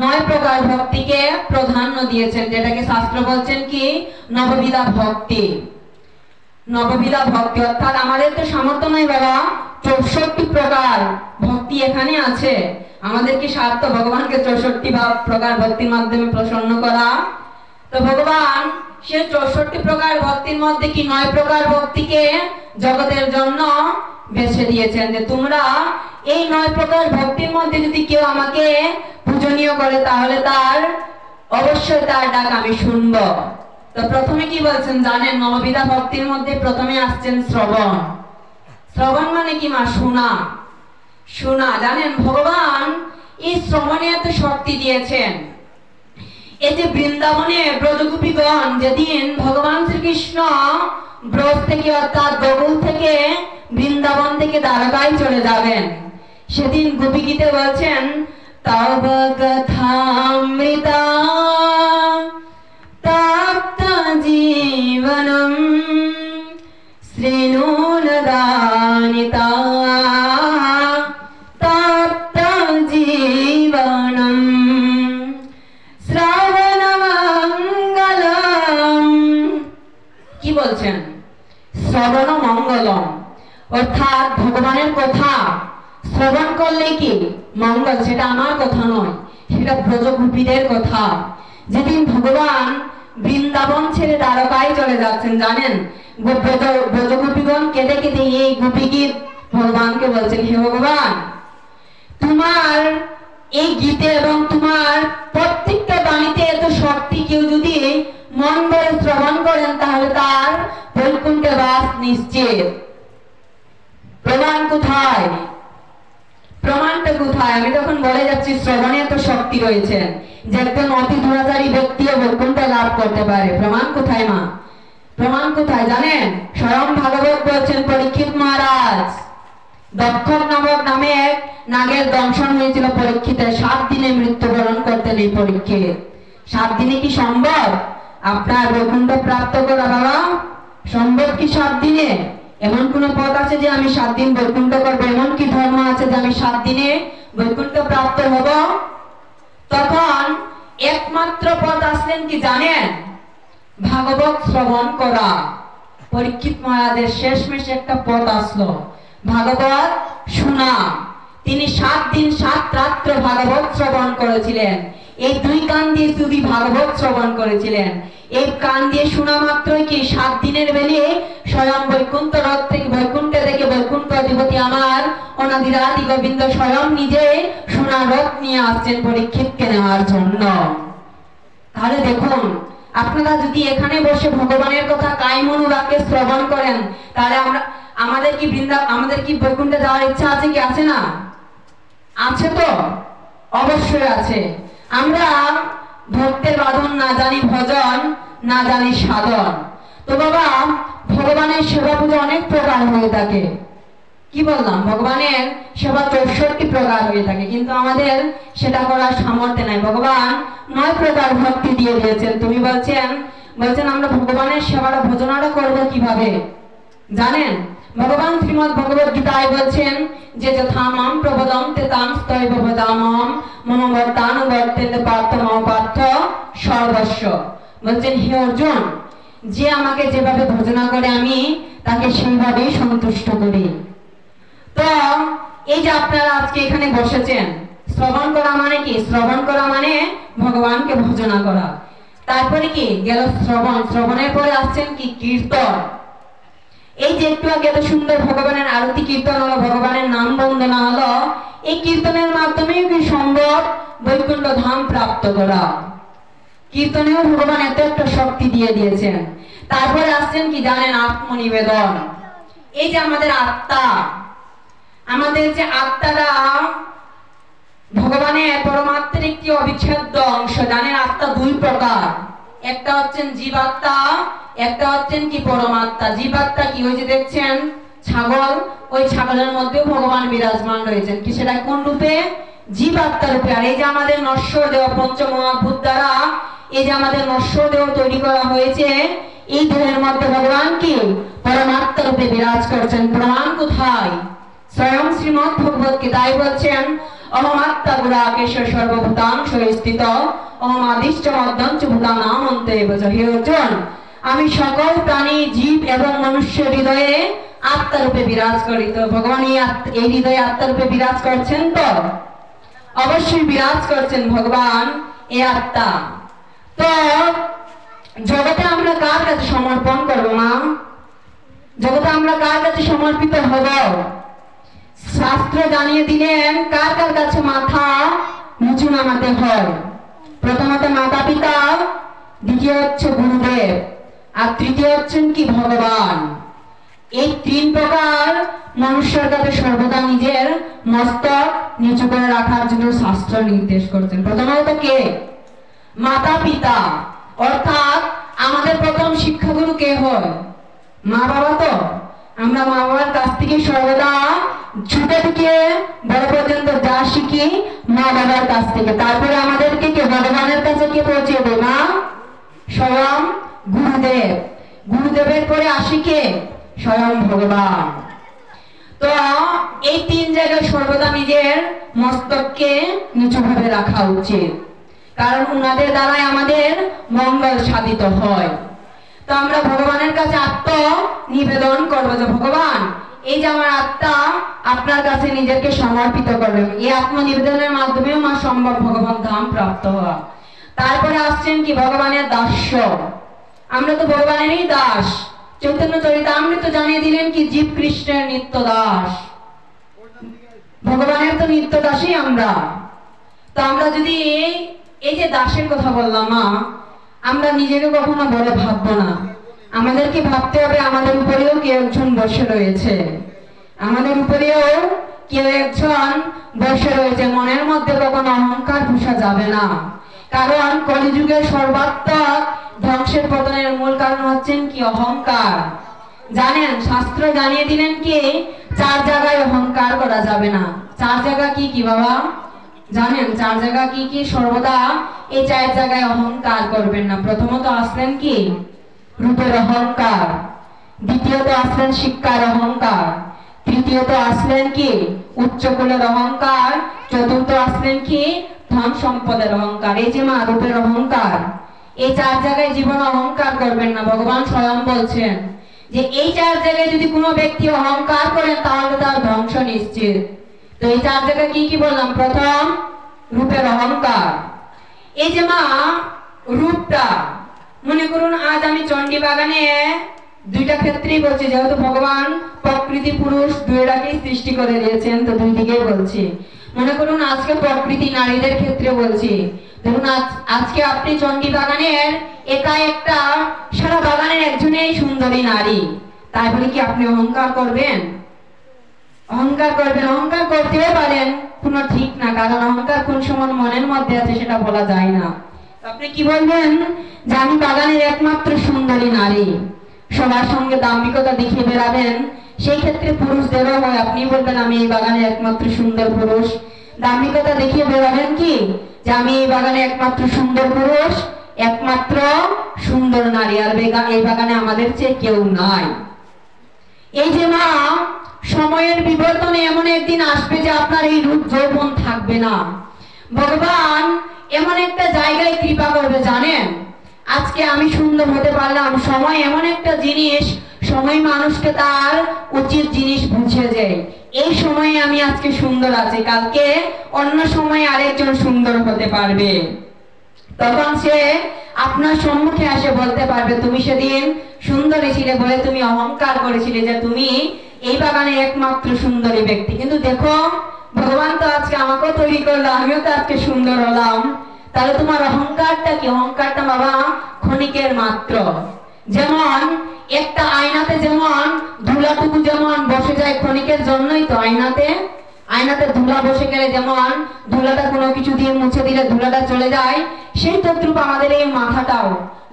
9 প্রকার ভক্তিকে প্রাধান্য দিয়েছেন, যেটাকে শাস্ত্র বলছেন কি নববিধা ভক্তি। নববিধা ভক্তি অর্থাৎ আমাদের তো সামর্থ্য নাই বাবা 64 প্রকার ভক্তি এখানে আছে। আমাদের কি সাধ্য ভগবানকে 64 প্রকার ভক্তির মাধ্যমে প্রসন্ন করা? তো ভগবান সে 64 প্রকার ভক্তির মধ্যে কি 9 প্রকার ভক্তিকে জগতের জন্য বেছে দিয়েছেন, যে তোমরা এই 9 প্রকার ভক্তির মধ্যে যদি কেউ আমাকে পূজনীয় করে তাহলে তার অবশ্যই তার ডাক আমি শুনব। তো প্রথমে কি বলছেন জানেন? নববিধা ভক্তির মধ্যে প্রথমে আসছেন শ্রবণ। শ্রবণ মানে কি মা? শোনা। শোনা। জানেন ভগবান এই শ্রবণে এত শক্তি দিয়েছেন। এই যে বৃন্দাবনে ব্রজগোপীগণ যেদিন ভগবান শ্রীকৃষ্ণ ব্রজ থেকে অর্থাৎ গোকুল থেকে বৃন্দাবন থেকে দ্বারকায় চলে যাবেন, সেদিন গোপী গীতে বলছেন তব কথামৃতা তপ্ত জীবনম শ্রীনুনদানিতা তপ্ত জীবনম শ্রবণমঙ্গলম। কি বলছেন? শ্রবণ মঙ্গলম, অর্থাৎ ভগবানের কথা শ্রবণ করলে কি মঙ্গল। সেটা আমার কথা নয়, সেটা ব্রজগোপীদের কথা। যেদিন ভগবান বৃন্দাবন ছেড়ে দ্বারকায় চলে যাচ্ছেন, জানেন ব্রজগোপীগণ কেঁদে কেঁদে এই গোপী গীত ভগবানকে বলছেন, হে ভগবান তোমার এই গীতে এবং তোমার প্রত্যেকটা বাণীতে এত শক্তি, কেউ যদি মন ভরে শ্রবণ করেন তাহলে তার বৈকুণ্ঠে বাস নিশ্চিত। প্রমাণ কোথায়? প্রমাণটা কোথায়? আমি তখন বলে যাচ্ছি শ্রবণে এত শক্তি রয়েছে যে একজন অতি দুরাচারী ব্যক্তিও বৈকুণ্ঠ লাভ করতে পারে। প্রমাণ কোথায় মা? প্রমাণ কোথায় জানেন? স্বয়ং ভাগবত বলছেন পরীক্ষিত মহারাজ, দক্ষক নামক নামে এক নাগের দংশন হয়েছিল পরীক্ষিতের। 7 দিনে মৃত্যুবরণ করতেন এই পরীক্ষিত। 7 দিনে কি সম্ভব আপনার বৈকুণ্ঠ প্রাপ্ত করা বাবা? সম্ভব কি 7 দিনে? এমন কোন পথ আছে যে আমি 7 দিন বৈকুণ্ঠ করবো? এমন কি ধর্ম আছে যে আমি 7 দিনে বৈকুণ্ঠ প্রাপ্ত হব? তখন একমাত্র পথ আসলেন কি জানেন? ভাগবত শ্রবণ করা। পরীক্ষিত মহারাজের শেষমেশ একটা পথ আসলো, ভাগবত শোনা। তিনি 7 দিন 7 রাত্র ভাগবত শ্রবণ করেছিলেন। এই 2 কান দিয়ে শুধু ভাগবত শ্রবণ করেছিলেন। এই কান দিয়ে শোনা মাত্রই কি 7 দিনের বেলে স্বয়ং বৈকুণ্ঠ রথ থেকে বৈকুণ্ঠে থেকে বৈকুণ্ঠ অধিপতি আমার অনাদিরাদি গোবিন্দ স্বয়ং নিজে সোনার রথ নিয়ে আসছেন পরীক্ষিতকে নেওয়ার জন্য। তাহলে দেখুন, আপনারা যদি এখানে বসে ভগবানের কথা কায়মনোবাক্যে শ্রবণ করেন তাহলে আমাদের কি বৈকুণ্ঠে যাওয়ার ইচ্ছা আছে কি আছে না? আছে তো? অবশ্যই আছে। আমরা ভক্তের বাঁধন না জানি ভজন, না জানি সাধন। তো বাবা, ভগবানের সেবা পূজা অনেক প্রকার হয়ে থাকে। কি বললাম? ভগবানের সেবা 64 প্রকার হয়ে থাকে, কিন্তু আমাদের সেটা করার সামর্থ্য নাই। ভগবান 9 প্রকার ভক্তি দিয়ে দিয়েছেন। তুমি বলছেন আমরা ভগবানের সেবাটা ভজনাটা করবো কিভাবে জানেন? ভগবান শ্রীমদ্ ভগবদ গীতায় বলছেন যে যথা মাম প্রবদম তেতাং স্তৈব ভজামহম মম বর্তানুবর্তেতে পার্থ মম পার্থ সর্বস্ব। বলছেন হে অর্জুন, যে আমাকে যেভাবে ভজনা করে আমি তাকে সেইভাবেই সন্তুষ্ট করি। তো এই যে আপনারা আজকে এখানে বসেছেন, শ্রবণ করা মানে কি? শ্রবণ করা মানে ভগবানকে ভজনা করা। তারপরে কি গেল শ্রবণ, শ্রবণের পরে আসছেন কি? কীর্তন। এই যে একটু আগে এত সুন্দর ভগবানের আরতি কীর্তন হলো, ভগবানের নাম বন্দনা হলো, এই কীর্তনের মাধ্যমেই কি সম্ভব বৈকুণ্ঠ ধাম প্রাপ্ত করা। কীর্তনেও ভগবান এত একটা শক্তি দিয়ে দিয়েছেন। তারপরে আসছেন কি জানেন? আত্মনিবেদন। এই যে আমাদের আত্মা, আমাদের যে আত্মাটা ভগবানের পরমাত্মার একটি অবিচ্ছেদ্য অংশ। জানেন আত্মা 2 প্রকার, একটা হচ্ছেন জীবাত্মা, একটা হচ্ছেন কি পরমাত্মা। জীবাত্মা কি? ওই যে দেখছেন ছাগল, ওই ছাগলের মধ্যেও ভগবান বিরাজমান রয়েছেন। কি সেটা কোন রূপে? জীবাত্মা রূপে। আর এই যে আমাদের নশ্বর দেহ, পঞ্চমহাভূত দ্বারা এই যে আমাদের নশ্বর দেহ তৈরি করা হয়েছে, এই দেহের মধ্যে ভগবান কি পরমাত্মা রূপে বিরাজ করছেন। প্রমাণ কোথায়? স্বয়ং শ্রীমদ্ ভগবদ গীতায় বলছেন অহমাত্মা গুড়াকেশ সর্বভূতাংশ স্থিত অহমাদিশ্চ মধ্যঞ্চ ভূতানাম অন্তএব চ। হে অর্জুন, আমি সকল প্রাণী, জীব এবং মনুষ্যের হৃদয়ে আত্মারূপে বিরাজ করি। তো ভগবান এই হৃদয়ে আত্মারূপে বিরাজ করছেন তো? অবশ্যই বিরাজ করছেন ভগবান এই আত্মা। তো জগতে আমরা কার কাছে সমর্পণ করবো মা? জগতে আমরা কার কাছে সমর্পিত হব? শাস্ত্র জানিয়ে দিলেন কার কার কাছে মাথা নিচু নামাতে হয়। প্রথমত মাতা পিতা, দ্বিতীয় হচ্ছে গুরুদেব, আর তৃতীয় হচ্ছেন কি ভগবান। এই 3 প্রকার মানুষের কাছে সর্বদা নিজের মস্তক নিচু করে রাখার জন্য শাস্ত্র নির্দেশ করছেন। প্রথমত কে? মাতা পিতা। অর্থাৎ আমাদের প্রথম শিক্ষাগুরু কে হয়? মা বাবা। তো আমরা মা বাবার কাছ থেকে সর্বদা ছোট থেকে বড় পর্যন্ত যা শিখি মা বাবার কাছ থেকে। তারপরে আমাদেরকে কে ভগবানের কাছে কে পৌঁছে দেবে? না, স্বয়ং গুরুদেব। গুরুদেবের পরে আসি কে? স্বয়ং ভগবান। তো এই 3 জায়গায় সর্বদা নিজের মস্তককে নিচু ভাবে রাখা উচিত, কারণ উনাদের দ্বারাই আমাদের মঙ্গল সাধিত হয়। তো আমরা ভগবানের কাছে আত্মনিবেদন করবো যে ভগবান, এই যে আমার আত্মা আপনার কাছে নিজেকে সমর্পিত করবেন। এই আত্মনিবেদনের মাধ্যমে মা সম্ভব ভগবান ধাম প্রাপ্ত হওয়া। তারপরে আসছেন কি ভগবানের দাস্য। আমরা তো ভগবানেরই দাস। চৈতন্য চরিতামৃত জানিয়ে দিলেন কি জীব কৃষ্ণের নিত্য দাস। ভগবানের তো নিত্য দাসই আমরা। তো আমরা যদি এই যে দাসের কথা বললাম মা, আমরা নিজেকে কখনো বলে ভাববো না। আমাদেরকে ভাবতে হবে আমাদের উপরেও কেউ একজন বসে রয়েছে, আমাদের উপরেও কেউ একজন বসে রয়েছে। মনের মধ্যে কখনো অহংকার পোষা যাবে না, কারণ কলিযুগের সর্বাত্মক ধ্বংসের পতনের মূল কারণ হচ্ছেন কি? অহংকার। জানেন শাস্ত্র জানিয়ে দিলেন কি 4 জায়গায় অহংকার করা যাবে না। 4 জায়গা কি কি বাবা জানেন? 4 জায়গা কি কি? সর্বদা এই 4 জায়গায় অহংকার করবেন না। প্রথমত আসলেন কি রূপের অহংকার, দ্বিতীয়ত আসলেন শিক্ষার অহংকার, তৃতীয়ত আসলেন কি উচ্চকুলের অহংকার, চতুর্থ আসলেন কি ধন সম্পদের অহংকার। এই যে মা রূপের অহংকার, এই 4 জায়গায় জীবন অহংকার করবেন না। ভগবান স্বয়ং বলছেন যে এই 4 জায়গায় যদি কোনো ব্যক্তি অহংকার করেন তাহলে তার ধ্বংস নিশ্চিত। তো এই 4 জায়গায় কি কি বললাম? প্রথম রূপের অহংকার। এই যে মা রূপটা, মনে করুন আজ আমি চণ্ডী বাগানে 2টা ক্ষেত্রেই বলছি, যেহেতু ভগবান প্রকৃতি পুরুষ 2টাকেই সৃষ্টি করে দিয়েছেন, তো 2 দিকেই বলছি। মনে করুন আজকে প্রকৃতি নারীদের ক্ষেত্রে বলছি। ধরুন আজকে আপনি চণ্ডী বাগানের একা একটা, সারা বাগানের একজনেই সুন্দরী নারী, তাই বলে কি আপনি অহংকার করবেন? অহংকার করবেন, অহংকার করতেও পারেন, কোনো ঠিক না, কারণ অহংকার কোন সময় মনের মধ্যে আছে সেটা বলা যায় না। আপনি কি বলবেন যে আমি বাগানের একমাত্র সুন্দরী নারী, সবার সঙ্গে দাম্ভিকতা দেখিয়ে বেড়াবেন। সেই ক্ষেত্রে পুরুষদেরও হয়, আপনি বলবেন আমি এই বাগানের একমাত্র সুন্দর পুরুষ, দাম্ভিকতা দেখিয়ে বেড়াবেন কি যে আমি এই বাগানে একমাত্র সুন্দর পুরুষ, একমাত্র সুন্দর নারী, আর এই বাগানে আমাদের চেয়ে কেউ নাই। এই যে মা, সময়ের বিবর্তনে এমন একদিন আসবে যে আপনার এই রূপ যৌবন থাকবে না। ভগবান এমন একটা জায়গায় কৃপা করবে জানেন, আজকে আমি সুন্দর হতে পারলাম, সময় এমন একটা জিনিস, সময় মানুষকে তার উচিত জিনিস বুঝিয়ে দেয়। এই সময়ে আমি আজকে সুন্দর আছি, কালকে অন্য সময় আরেকজন সুন্দর হতে পারবে, তখন সে আপনার সম্মুখে আসে বলতে পারবে তুমি সেদিন সুন্দরী ছিলে বলে তুমি অহংকার করেছিলে যে তুমি এই বাগানে একমাত্র সুন্দরী ব্যক্তি। কিন্তু দেখো ভগবান তো আজকে আমাকেও তৈরি করলো, আমিও তো আজকে সুন্দর হলাম, তাহলে তোমার অহংকারটা কি? অহংকারটা বাবা ক্ষণিকের মাত্র। যেমন একটা আয়নাতে যেমন ধুলাটুকু যেমন বসে যায় ক্ষণিকের জন্যই তো, আয়নাতে ধুলা বসে গেলে যেমন ধুলাটা কোনো কিছু দিয়ে মুছে দিলে ধুলাটা চলে যায়, সেই তদ্রূপ আমাদের এই মাথাটাও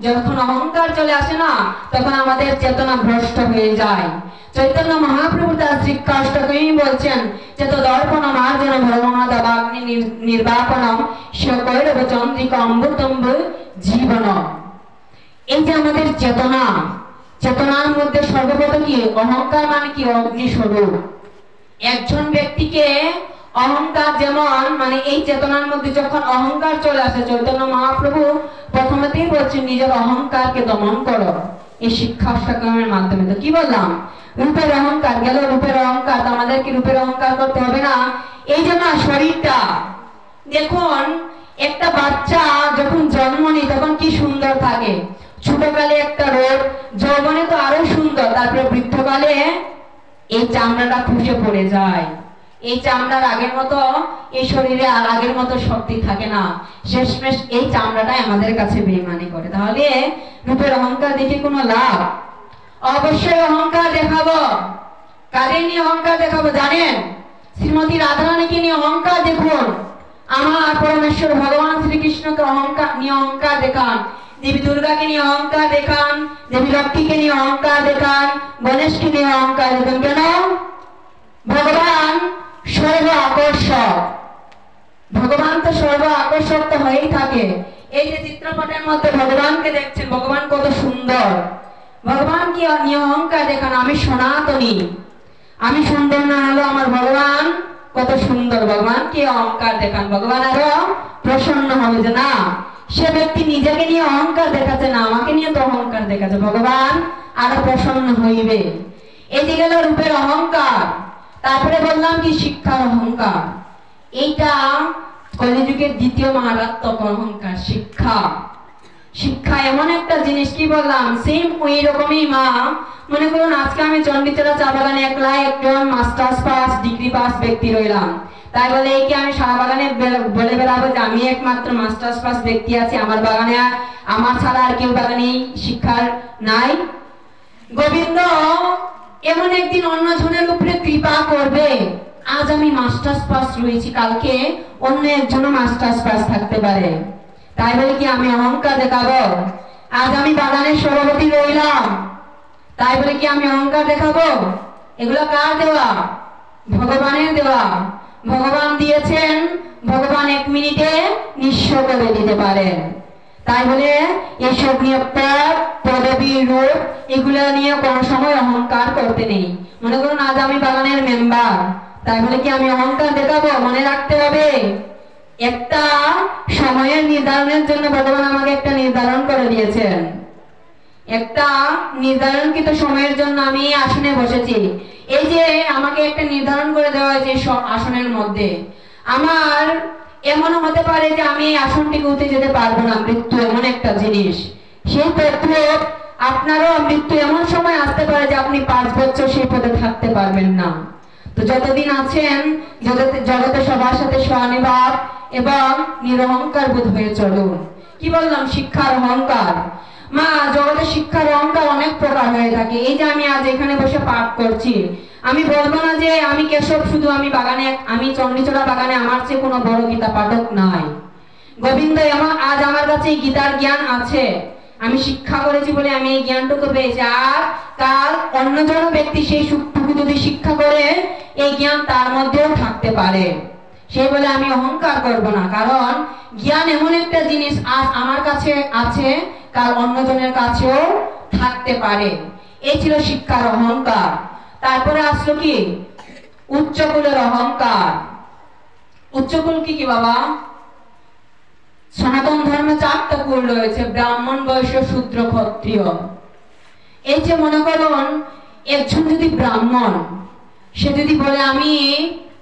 যখন অহংকার চলে আসে না, তখন আমাদের চেতনা ভ্রষ্ট হয়ে যায়। চৈতন্য মহাপ্রভু তার শ্রীকাষ্টকেই বলছেন চেত দর্পণ মার্জন ভ্রমণাদবাগ্নি নির্বাপনম সকৈরব চন্দ্রিকা অমৃতম্ব জীবন। এই যে আমাদের চেতনা, চেতনার মধ্যে সর্বপ্রথম কি অহংকার মানে কি? অগ্নিস্বরূপ। একজন ব্যক্তিকে অহংকার যেমন মানে এই চেতনার মধ্যে যখন অহংকার চলে আসে, চৈতন্য মহাপ্রভু প্রথমেতেই বলছেন নিজের অহংকারকে দমন করো এই শিক্ষাষ্টকের মাধ্যমে। তো কি বললাম? রূপের অহংকার গেল, রূপের অহংকার, আমাদেরকে রূপের অহংকার করতে হবে না। এই যে না শরীরটা দেখুন, একটা বাচ্চা যখন জন্ম নেয় তখন কি সুন্দর থাকে, ছোটকালে একটা রোগ, যৌবনে তো আরো সুন্দর, তারপরে বৃদ্ধকালে এই চামড়াটা খসে পড়ে যায়, এই চামড়ার আগের মতো এই শরীরে আর আগের মতো শক্তি থাকে না, শেষমেশ এই চামড়াটাই আমাদের কাছে বেঈমানি করে। তাহলে রূপের অহংকার দেখে কোনো লাভ? অবশ্যই অহংকার দেখাবো। কাদের নিয়ে অহংকার দেখাবো জানেন? শ্রীমতী রাধারানীকে নিয়ে অহংকার দেখুন, আমার পরমেশ্বর ভগবান শ্রীকৃষ্ণকে অহংকার নিয়ে অহংকার দেখান, দেবী দুর্গাকে নিয়ে অহংকার দেখান, দেবী লক্ষ্মীকে নিয়ে অহংকার দেখান, গণেশকে নিয়ে অহংকার দেখান। কেন? ভগবান সর্ব আকর্ষক, ভগবান তো সর্ব আকর্ষক তো হয়েই থাকে। এই যে চিত্রপটের মধ্যে ভগবানকে দেখছেন, ভগবান কত সুন্দর, ভগবান কি নিয়ে অহংকার দেখান আমি সনাতনী, আমি সুন্দর না হলো আমার ভগবান কত সুন্দর, ভগবান কি অহংকার দেখান, ভগবান আরো প্রসন্ন হবে যে না সে ব্যক্তি নিজেকে নিয়ে অহংকার দেখাচ্ছে না, আমাকে নিয়ে তো অহংকার দেখাচ্ছে, ভগবান আরো প্রসন্ন হইবে। এই যে গেল রূপের অহংকার। তারপরে বললাম কি শিক্ষার অহংকার, এইটা কলিযুগের দ্বিতীয় মারাত্মক অহংকার, শিক্ষা। শিক্ষা এমন একটা জিনিস, কি বললাম সেম ওই রকমই মা। মনে করুন আজকে আমি চন্ডিতলা চা বাগানে একলা একজন মাস্টার্স পাস ডিগ্রি পাস ব্যক্তি রইলাম, তাই বলে এই কি আমি সারা বাগানে বলে বেড়াবো যে আমি একমাত্র মাস্টার্স পাস ব্যক্তি আছি, আমার বাগানে আমার ছাড়া আর কেউ বাগানে শিক্ষার নাই? গোবিন্দ এমন একদিন অন্য জনের উপরে কৃপা করবে, আজ আমি মাস্টার্স পাস রয়েছি, কালকে অন্য একজনও মাস্টার্স পাস থাকতে পারে, তাই বলে কি আমি অহংকার দেখাবো? আজ আমি বাগানের সভাপতি রইলাম, তাই বলে কি আমি অহংকার দেখাবো? এগুলো কার দেওয়া? ভগবানের দেওয়া। ভগবান দিয়েছেন, ভগবান 1 মিনিটে নিঃস্ব করে দিতে পারেন, তাই বলে এসব নিয়ে পদ পদবী রূপ এগুলো নিয়ে কোনো সময় অহংকার করতে নেই। মনে করুন আজ আমি বাগানের মেম্বার, তাই বলে কি আমি অহংকার দেখাবো? মনে রাখতে হবে একটা সময়ের নির্ধারণের জন্য ভগবান আমাকে একটা নির্ধারণ করে দিয়েছেন, একটা নির্ধারণকৃত সময়ের জন্য আমি আসনে বসেছি। এই যে আমাকে একটা নির্ধারণ করে দেওয়া হয়েছে আসনের মধ্যে, আমার এমনও হতে পারে যে আমি এই আসনটিকে উঠে যেতে পারবো না, মৃত্যু এমন একটা জিনিস। সেই পথে আপনারও মৃত্যু এমন সময় আসতে পারে যে আপনি 5 বছর সেই পথে থাকতে পারবেন না। তো যতদিন আছেন জগতে সবার সাথে সহানুভূতি এবং নিরহংকার বোধ হয়ে চলুন। কি বললাম? শিক্ষার অহংকার। মা জগতে শিক্ষার অহংকার অনেক প্রকার হয়ে থাকে। এই যে আমি আজ এখানে বসে পাঠ করছি, আমি বলবো না যে আমি কেশব শুধু আমি বাগানে, আমি চণ্ডীচড়া বাগানে আমার চেয়ে কোনো বড় গীতা পাঠক নাই। গোবিন্দ আজ আমার কাছে এই গীতার জ্ঞান আছে, আমি শিক্ষা করেছি বলে আমি এই জ্ঞানটুকু পেয়েছি। আর কাল অন্যজন ব্যক্তি সেই সুখটুকু যদি শিক্ষা করে এই জ্ঞান তার মধ্যেও থাকতে পারে, সেই বলে আমি অহংকার করব না। কারণ জ্ঞান এমন একটা জিনিস আজ আমার কাছে আছে, কাল অন্যজনের কাছেও থাকতে পারে। এই ছিল শিক্ষার অহংকার। তারপরে আসলো কি উচ্চকুলের অহংকার। উচ্চকুল কি কি বাবা? সনাতন ধর্মে 4টা কুল রয়েছে, ব্রাহ্মণ, বৈশ্য, শূদ্র, ক্ষত্রিয়। এই যে মনে করুন একজন যদি ব্রাহ্মণ, সে যদি বলে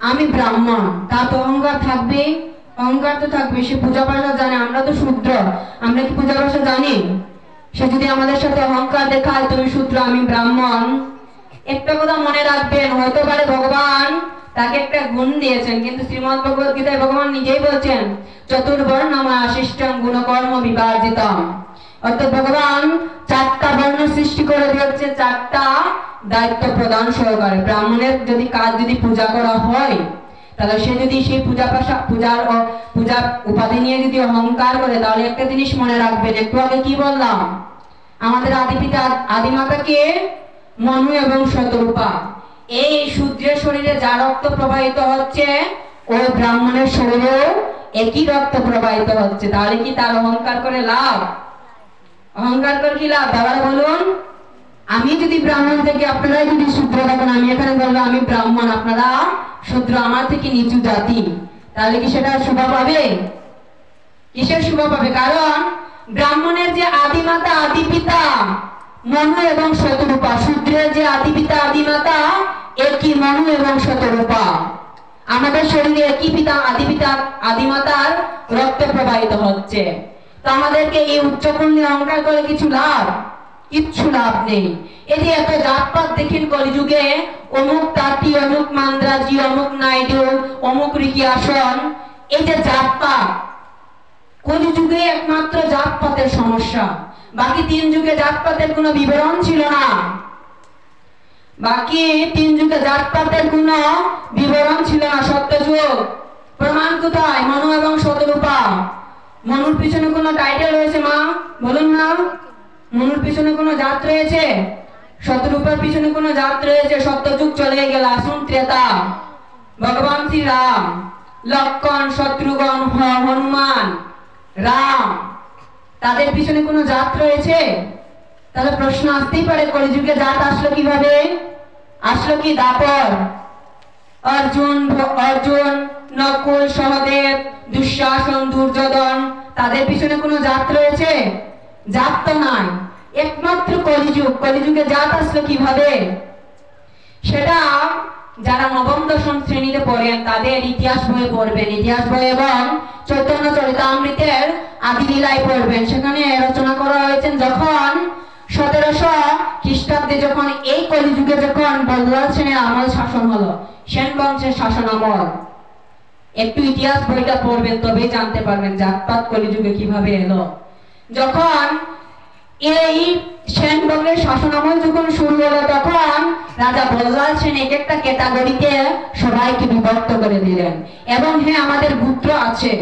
আমি ব্রাহ্মণ, তার তো অহংকার থাকবে, অহংকার তো থাকবে। সে পূজা পাশা জানে, আমরা তো শূদ্র, আমরা কি পূজা পাশা জানি? সে যদি আমাদের সাথে অহংকার দেখায় তুমি শূদ্র আমি ব্রাহ্মণ, একটা কথা মনে রাখবেন, হতে পারে ভগবান তাকে একটা গুণ দিয়েছেন, কিন্তু শ্রীমদ্ ভগবত গীতায় ভগবান নিজেই বলছেন চতুর্বর্ণম আশিষ্টং গুণকর্ম বিবর্জিতম। অর্থাৎ ভগবান 4টা বর্ণ সৃষ্টি করে দিয়েছে, 4টা দায়িত্ব প্রদান সহকারে। ব্রাহ্মণের যদি কাজ যদি পূজা করা হয়, তাহলে সে যদি সেই পূজার উপাধি নিয়ে যদি অহংকার করে, তাহলে একটা জিনিস মনে রাখবেন, একটু আগে কি বললাম, আমাদের আদিপিতা আদিমাতাকে মনু এবং শতরূপা, এই শূদ্রের শরীরে যা রক্ত প্রবাহিত হচ্ছে ওই ব্রাহ্মণের শরীরেও একই রক্ত প্রবাহিত হচ্ছে। তাহলে কি তার অহংকার করে লাভ? অহংকার করে কি লাভ? বাবা বলুন, আমি যদি ব্রাহ্মণ থেকে আপনারা যদি শূদ্র থাকেন, আমি এখানে বলবো আমি ব্রাহ্মণ, আপনারা শূদ্র, আমার থেকে নিচু জাতি, তাহলে কি সেটা শোভা পাবে? কিসের শোভা পাবে? কারণ ব্রাহ্মণের যে আদিমাতা আদিপিতা মনু এবং শতরূপা, শূদ্রের যে আদিপিতা আদিমাতা একই মনু এবং শতরূপা। আমাদের শরীরে একই পিতা আদিপিতা আদিমাতার রক্ত প্রবাহিত হচ্ছে। তো আমাদেরকে এই উচ্চকুল নিয়ে অহংকার করে কিছু লাভ? কিচ্ছু লাভ নেই। এই যে এত জাতপাত দেখেন কলিযুগে, অমুক তাঁতি, অমুক মান্দ্রাজি, অমুক নাইডু, অমুক ঋষি আসন, এই যে জাতপাত, কলিযুগে একমাত্র জাতপাতের সমস্যা। বাকি 3 যুগে জাতপাতের কোনো বিবরণ ছিল না, বাকি 3 যুগে জাতপাতের কোনো বিবরণ ছিল না। সত্যযুগ প্রমাণ কোথায়? মনু এবং শতরূপা। মনুর পিছনে কোনো টাইটেল রয়েছে মা? বলুন না। মনুর পিছনে কোনো জাত রয়েছে? শতরূপার পিছনে কোনো জাত রয়েছে? সত্যযুগ চলে গেল, আসুন ত্রেতা। ভগবান শ্রী রাম, লক্ষ্মণ, শত্রুঘ্ন, হনুমান, রাম, তাদের পিছনে কোনো জাত রয়েছে? তাহলে প্রশ্ন আসতেই পারে, কলিযুগে জাত আসলো কিভাবে? আসলো কি দাপর? অর্জুন, নকুল, সহদেব, দুঃশাসন, দুর্যোধন, তাদের পিছনে কোনো জাত রয়েছে? জাত তো নাই, একমাত্র কলিযুগ। কলিযুগে জাত আসলো কিভাবে? সেটা যারা নবম দশম শ্রেণীতে পড়েন তাদের ইতিহাস বই পড়বেন, ইতিহাস বই এবং চৈতন্য চরিতামৃতের আদি লীলায় পড়বেন। সেখানে রচনা করা হয়েছে যখন 1700 খ্রিস্টাব্দে যখন এই কলিযুগে যখন বল্লাল সেনের আমল শাসন হলো, সেন বংশের শাসন আমল। একটু ইতিহাস বইটা পড়বেন, তবেই জানতে পারবেন জাতপাত কলিযুগে কিভাবে এলো। যখন এই সেন বংশের শাসন আমল যখন শুরু হলো, তখন রাজা বল্লাল সেন এক একটা ক্যাটাগরিতে সবাইকে বিভক্ত করে দিলেন। এবং হ্যাঁ, আমাদের গোত্র আছে,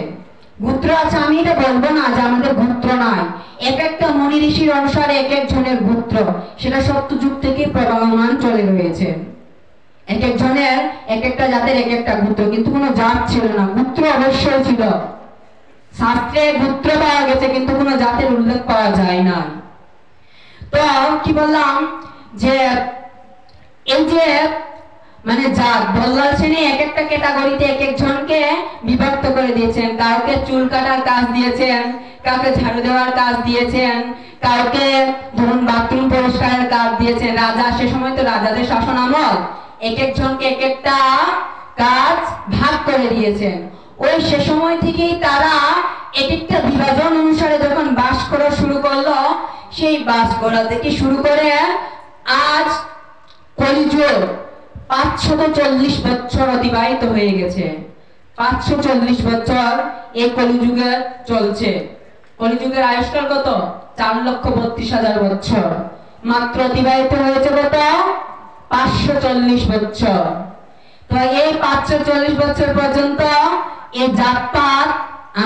গোত্র আছে, আমি এটা বলবো না যে আমাদের গোত্র নাই। এক একটা মুনি ঋষির অনুসারে এক একজনের গোত্র, সেটা সত্যযুগ থেকে প্রবাহমান চলে রয়েছে। এক একজনের এক একটা জাতের এক একটা গোত্র, কিন্তু কোনো জাত ছিল না। গোত্র অবশ্যই ছিল, শাস্ত্রে গোত্র পাওয়া গেছে, কিন্তু কোনো জাতের উল্লেখ পাওয়া যায় না। তো কি বললাম যে এই যে মানে জাত, বল্লাল সেনে এক একটা ক্যাটাগরিতে এক একজনকে বিভক্ত করে দিয়েছেন। কাউকে চুল কাটার কাজ দিয়েছেন, কাউকে ঝাড়ু দেওয়ার কাজ দিয়েছেন, কাউকে ধরুন বাথরুম পরিষ্কারের কাজ দিয়েছেন। রাজা, সে সময় তো রাজাদের শাসন আমল, এক একজনকে এক একটা কাজ ভাগ করে দিয়েছেন। ওই সে সময় থেকেই তারা এক একটা বিভাজন অনুসারে যখন বাস করা শুরু করলো, সেই বাস করা থেকে শুরু করে আজ কলিযুগ 540 বছর অতিবাহিত হয়ে গেছে। 540 বছর এই কলিযুগে চলছে। কলিযুগের আয়ুষ্কাল কত? 4,32,000 বছর। মাত্র অতিবাহিত হয়েছে কত? 540 বছর। তো এই 540 বছর পর্যন্ত এই জাতপাত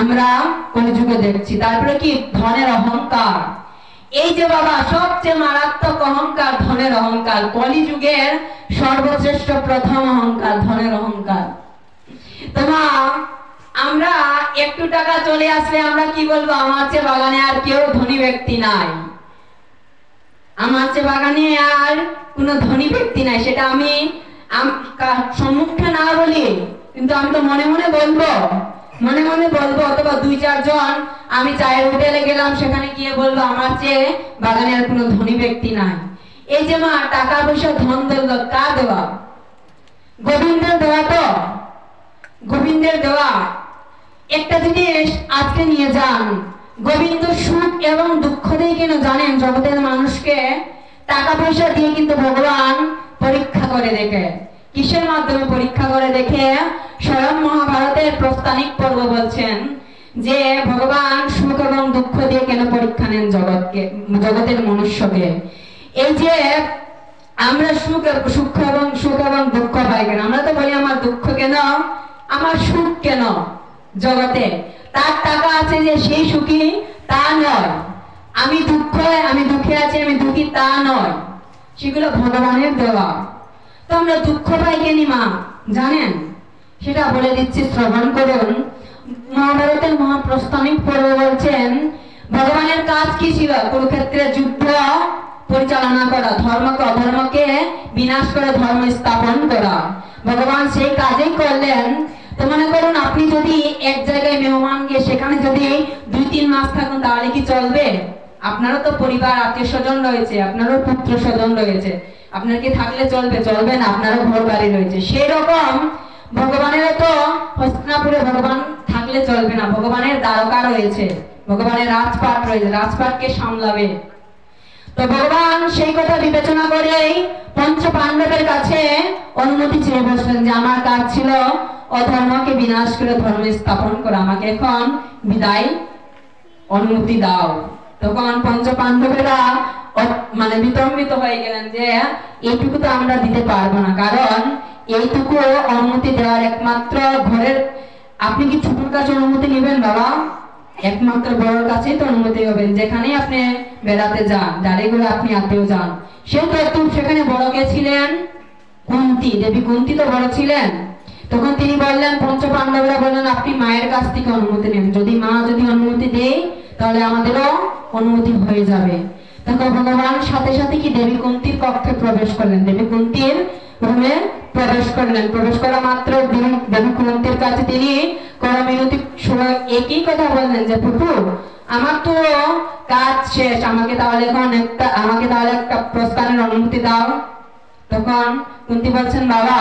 আমরা কলিযুগে দেখছি। তারপরে কি? ধনের অহংকার। এই যে বাবা সবচেয়ে মারাত্মক অহংকার ধনের অহংকার, কলিযুগের সর্বশ্রেষ্ঠ প্রথম অহংকার ধনের অহংকার। তোমা আমরা একটু টাকা চলে আসলে আমরা কি বলবো? আমার চেয়ে বাগানে আর কেউ ধনী ব্যক্তি নাই, আমার চেয়ে বাগানে আর কোনো ধনী ব্যক্তি নাই। সেটা আমি সম্মুখে না বলি, কিন্তু আমি তো মনে মনে বলবো, মনে মনে বলবো। অথবা 2-4 জন আমি চায়ের হোটেলে গেলাম, সেখানে গিয়ে বলবো আমার চেয়ে বাগানে আর কোনো ধনী ব্যক্তি নাই। এই যে মা টাকা পয়সা ধন দৌলত কার দেওয়া? গোবিন্দের দেওয়া। তো গোবিন্দের দেওয়া। একটা জিনিস আজকে নিয়ে যান, গোবিন্দ সুখ এবং দুঃখ দিয়ে কেন জানেন? জগতের মানুষকে টাকা পয়সা দিয়ে কিন্তু ভগবান পরীক্ষা করে দেখে। কিসের মাধ্যমে পরীক্ষা করে দেখে? স্বয়ং মহাভারতের প্রস্থানিক পর্ব বলছেন যে ভগবান সুখ এবং দুঃখ দিয়ে কেন পরীক্ষা নেন জগৎকে, জগতের মনুষ্যকে। এই যে আমরা সুখ এবং দুঃখ পাই কেন? আমরা তো বলি আমার দুঃখ কেন, আমার সুখ কেন? জগতে তার টাকা আছে যে সেই সুখী তা নয়, আমি দুঃখে আছি আমি দুঃখী তা নয়, সেগুলো ভগবানের দেওয়া। তো আমরা দুঃখ পাই কেন মা জানেন? সেটা বলে দিচ্ছি, শ্রবণ করুন। মহাভারতের মহাপ্রস্থানিক পর্ব বলছেন ভগবানের কাজ কি ছিল? কুরুক্ষেত্রে যুদ্ধ পরিচালনা করা, ধর্মকে অধর্মকে বিনাশ করে ধর্ম স্থাপন করা। ভগবান সেই কাজই করলেন। তো মনে করুন আপনি যদি এক জায়গায় মেহমান গিয়ে সেখানে যদি 2-3 মাস থাকুন, তাহলে কি চলবে? আপনারও তো পরিবার আত্মীয় স্বজন রয়েছে, আপনারও পুত্র স্বজন রয়েছে, আপনার কি থাকলে চলবে? চলবে না, আপনারও ঘর বাড়ি রয়েছে। সেই রকম ভগবানেরও তো হস্তিনাপুরে ভগবান থাকলে চলবে না, ভগবানের দ্বারকা রয়েছে, ভগবানের রাজপাট রয়েছে, রাজপাটকে সামলাবে। তো ভগবান সেই কথা বিবেচনা করেই পঞ্চ পাণ্ডবের কাছে অনুমতি চেয়ে বসলেন যে আমার কাজ ছিল অধর্মকে বিনাশ করে ধর্ম স্থাপন করা, আমাকে এখন বিদায় অনুমতি দাও। তখন পঞ্চ পাণ্ডবেরা মানে বিতম্বিত হয়ে গেলেন যে এইটুকু তো আমরা দিতে পারবো না, কারণ এইটুকু অনুমতি দেওয়ার একমাত্র ঘরের, আপনি কি ছোটর কাছে অনুমতি নেবেন বাবা? একমাত্র বড়র কাছেই তো অনুমতি হবেন। যেখানে আপনি বেড়াতে যান, যারেগুলো আপনি আত্মীয় যান, সেই তো সেখানে বড় কে ছিলেন? কুন্তী দেবী, কুন্তী তো বড় ছিলেন। তখন তিনি বললেন, পঞ্চ পাণ্ডবরা বললেন আপনি মায়ের কাছ থেকে অনুমতি নেন, যদি মা যদি অনুমতি দেয় তাহলে আমাদেরও অনুমতি হয়ে যাবে। তখন ভগবান সাথে সাথে কি দেবী কুন্তীর কক্ষে প্রবেশ করলেন, দেবী কুন্তীর রুমে প্রবেশ করলেন। প্রবেশ করা মাত্র দেবী কুন্তীর কাছে তিনি করমিনতি একই কথা বললেন যে প্রভু আমার তো কাজ শেষ, আমাকে তাহলে একটা প্রস্থানের অনুমতি দাও। তখন কুন্তী বলছেন বাবা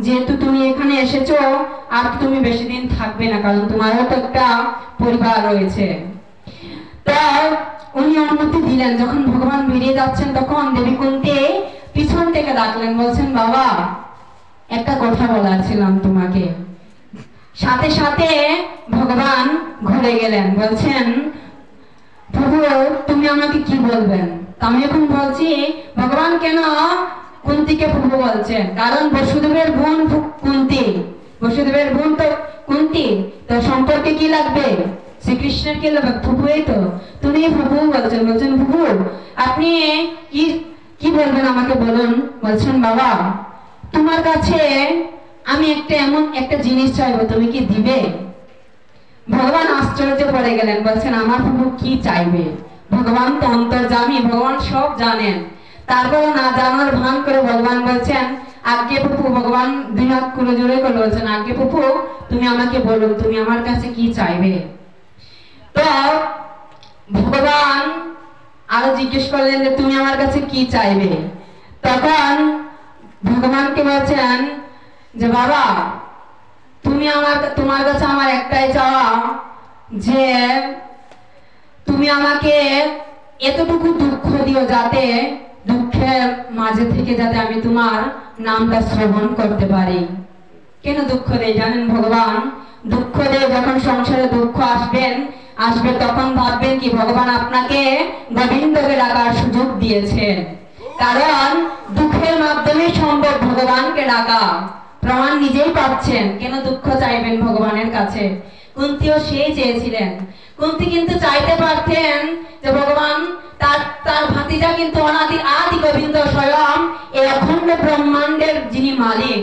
যেহেতু তুমি এখানে এসেছো আর তুমি বেশি দিন থাকবে না, কারণ তোমারও তো একটা পরিবার রয়েছে। তো উনি অনুমতি দিলেন। যখন ভগবান বেরিয়ে যাচ্ছেন তখন দেবী কুন্তী পিছন থেকে ডাকলেন, বলছেন বাবা একটা কথা বলার ছিলাম তোমাকে। সাথে সাথে ভগবান ঘুরে গেলেন, বলছেন প্রভু তুমি আমাকে কি বলবেন? আমি এখন বলছি ভগবান কেন কুন্তীকে প্রভু বলছেন, কারণ বসুদেবের বোন কুন্তী, বসুদেবের বোন তো কুন্তী, তো সম্পর্কে কি লাগবে? শ্রীকৃষ্ণের কি লাগবে? প্রভুই তো, তুমি প্রভু বলছেন। বলছেন প্রভু আপনি কি বলবেন আমাকে বলুন। বলছেন বাবা তোমার কাছে আমি এমন একটা জিনিস চাইবো, তুমি কি দিবে? ভগবান আশ্চর্য পড়ে গেলেন, বলছেন আমার প্রভু কি চাইবে? ভগবান তো অন্তর্যামী, ভগবান সব জানেন। তারপরে না জানার ভান করে ভগবান বলছেন আজ্ঞে প্রভু। ভগবান 2 হাত করে জোরে করে বলছেন আজ্ঞে প্রভু তুমি আমাকে বলুন তুমি আমার কাছে কি চাইবে। তো ভগবান আরো জিজ্ঞেস করলেন যে তুমি আমার কাছে কি চাইবে। তখন ভগবানকে বলছেন যে বাবা তোমার কাছে আমার একটাই চাওয়া যে তুমি আমাকে এতটুকু দুঃখ দিও যাতে দুঃখের মাঝে থেকে যাতে আমি তোমার নামটা শ্রবণ করতে পারি। কেন দুঃখ দেয় জানেন ভগবান? দুঃখ দেয় যখন সংসারে দুঃখ আসবেন আসবে তখন ভাববেন কি ভগবান আপনাকে গোবিন্দকে ডাকার সুযোগ দিয়েছেন, কারণ দুঃখের মাধ্যমে সম্ভব ভগবানকে ডাকা। প্রমাণ নিজেই পাচ্ছেন, কেন দুঃখ চাইবেন ভগবানের কাছে? কুন্তিও সেই চেয়েছিলেন। কুন্তি কিন্তু চাইতে পারতেন যে ভগবান তার ভাতিজা কিন্তু অনাদি আদি গোবিন্দ স্বয়ং এই অখণ্ড ব্রহ্মাণ্ডের যিনি মালিক,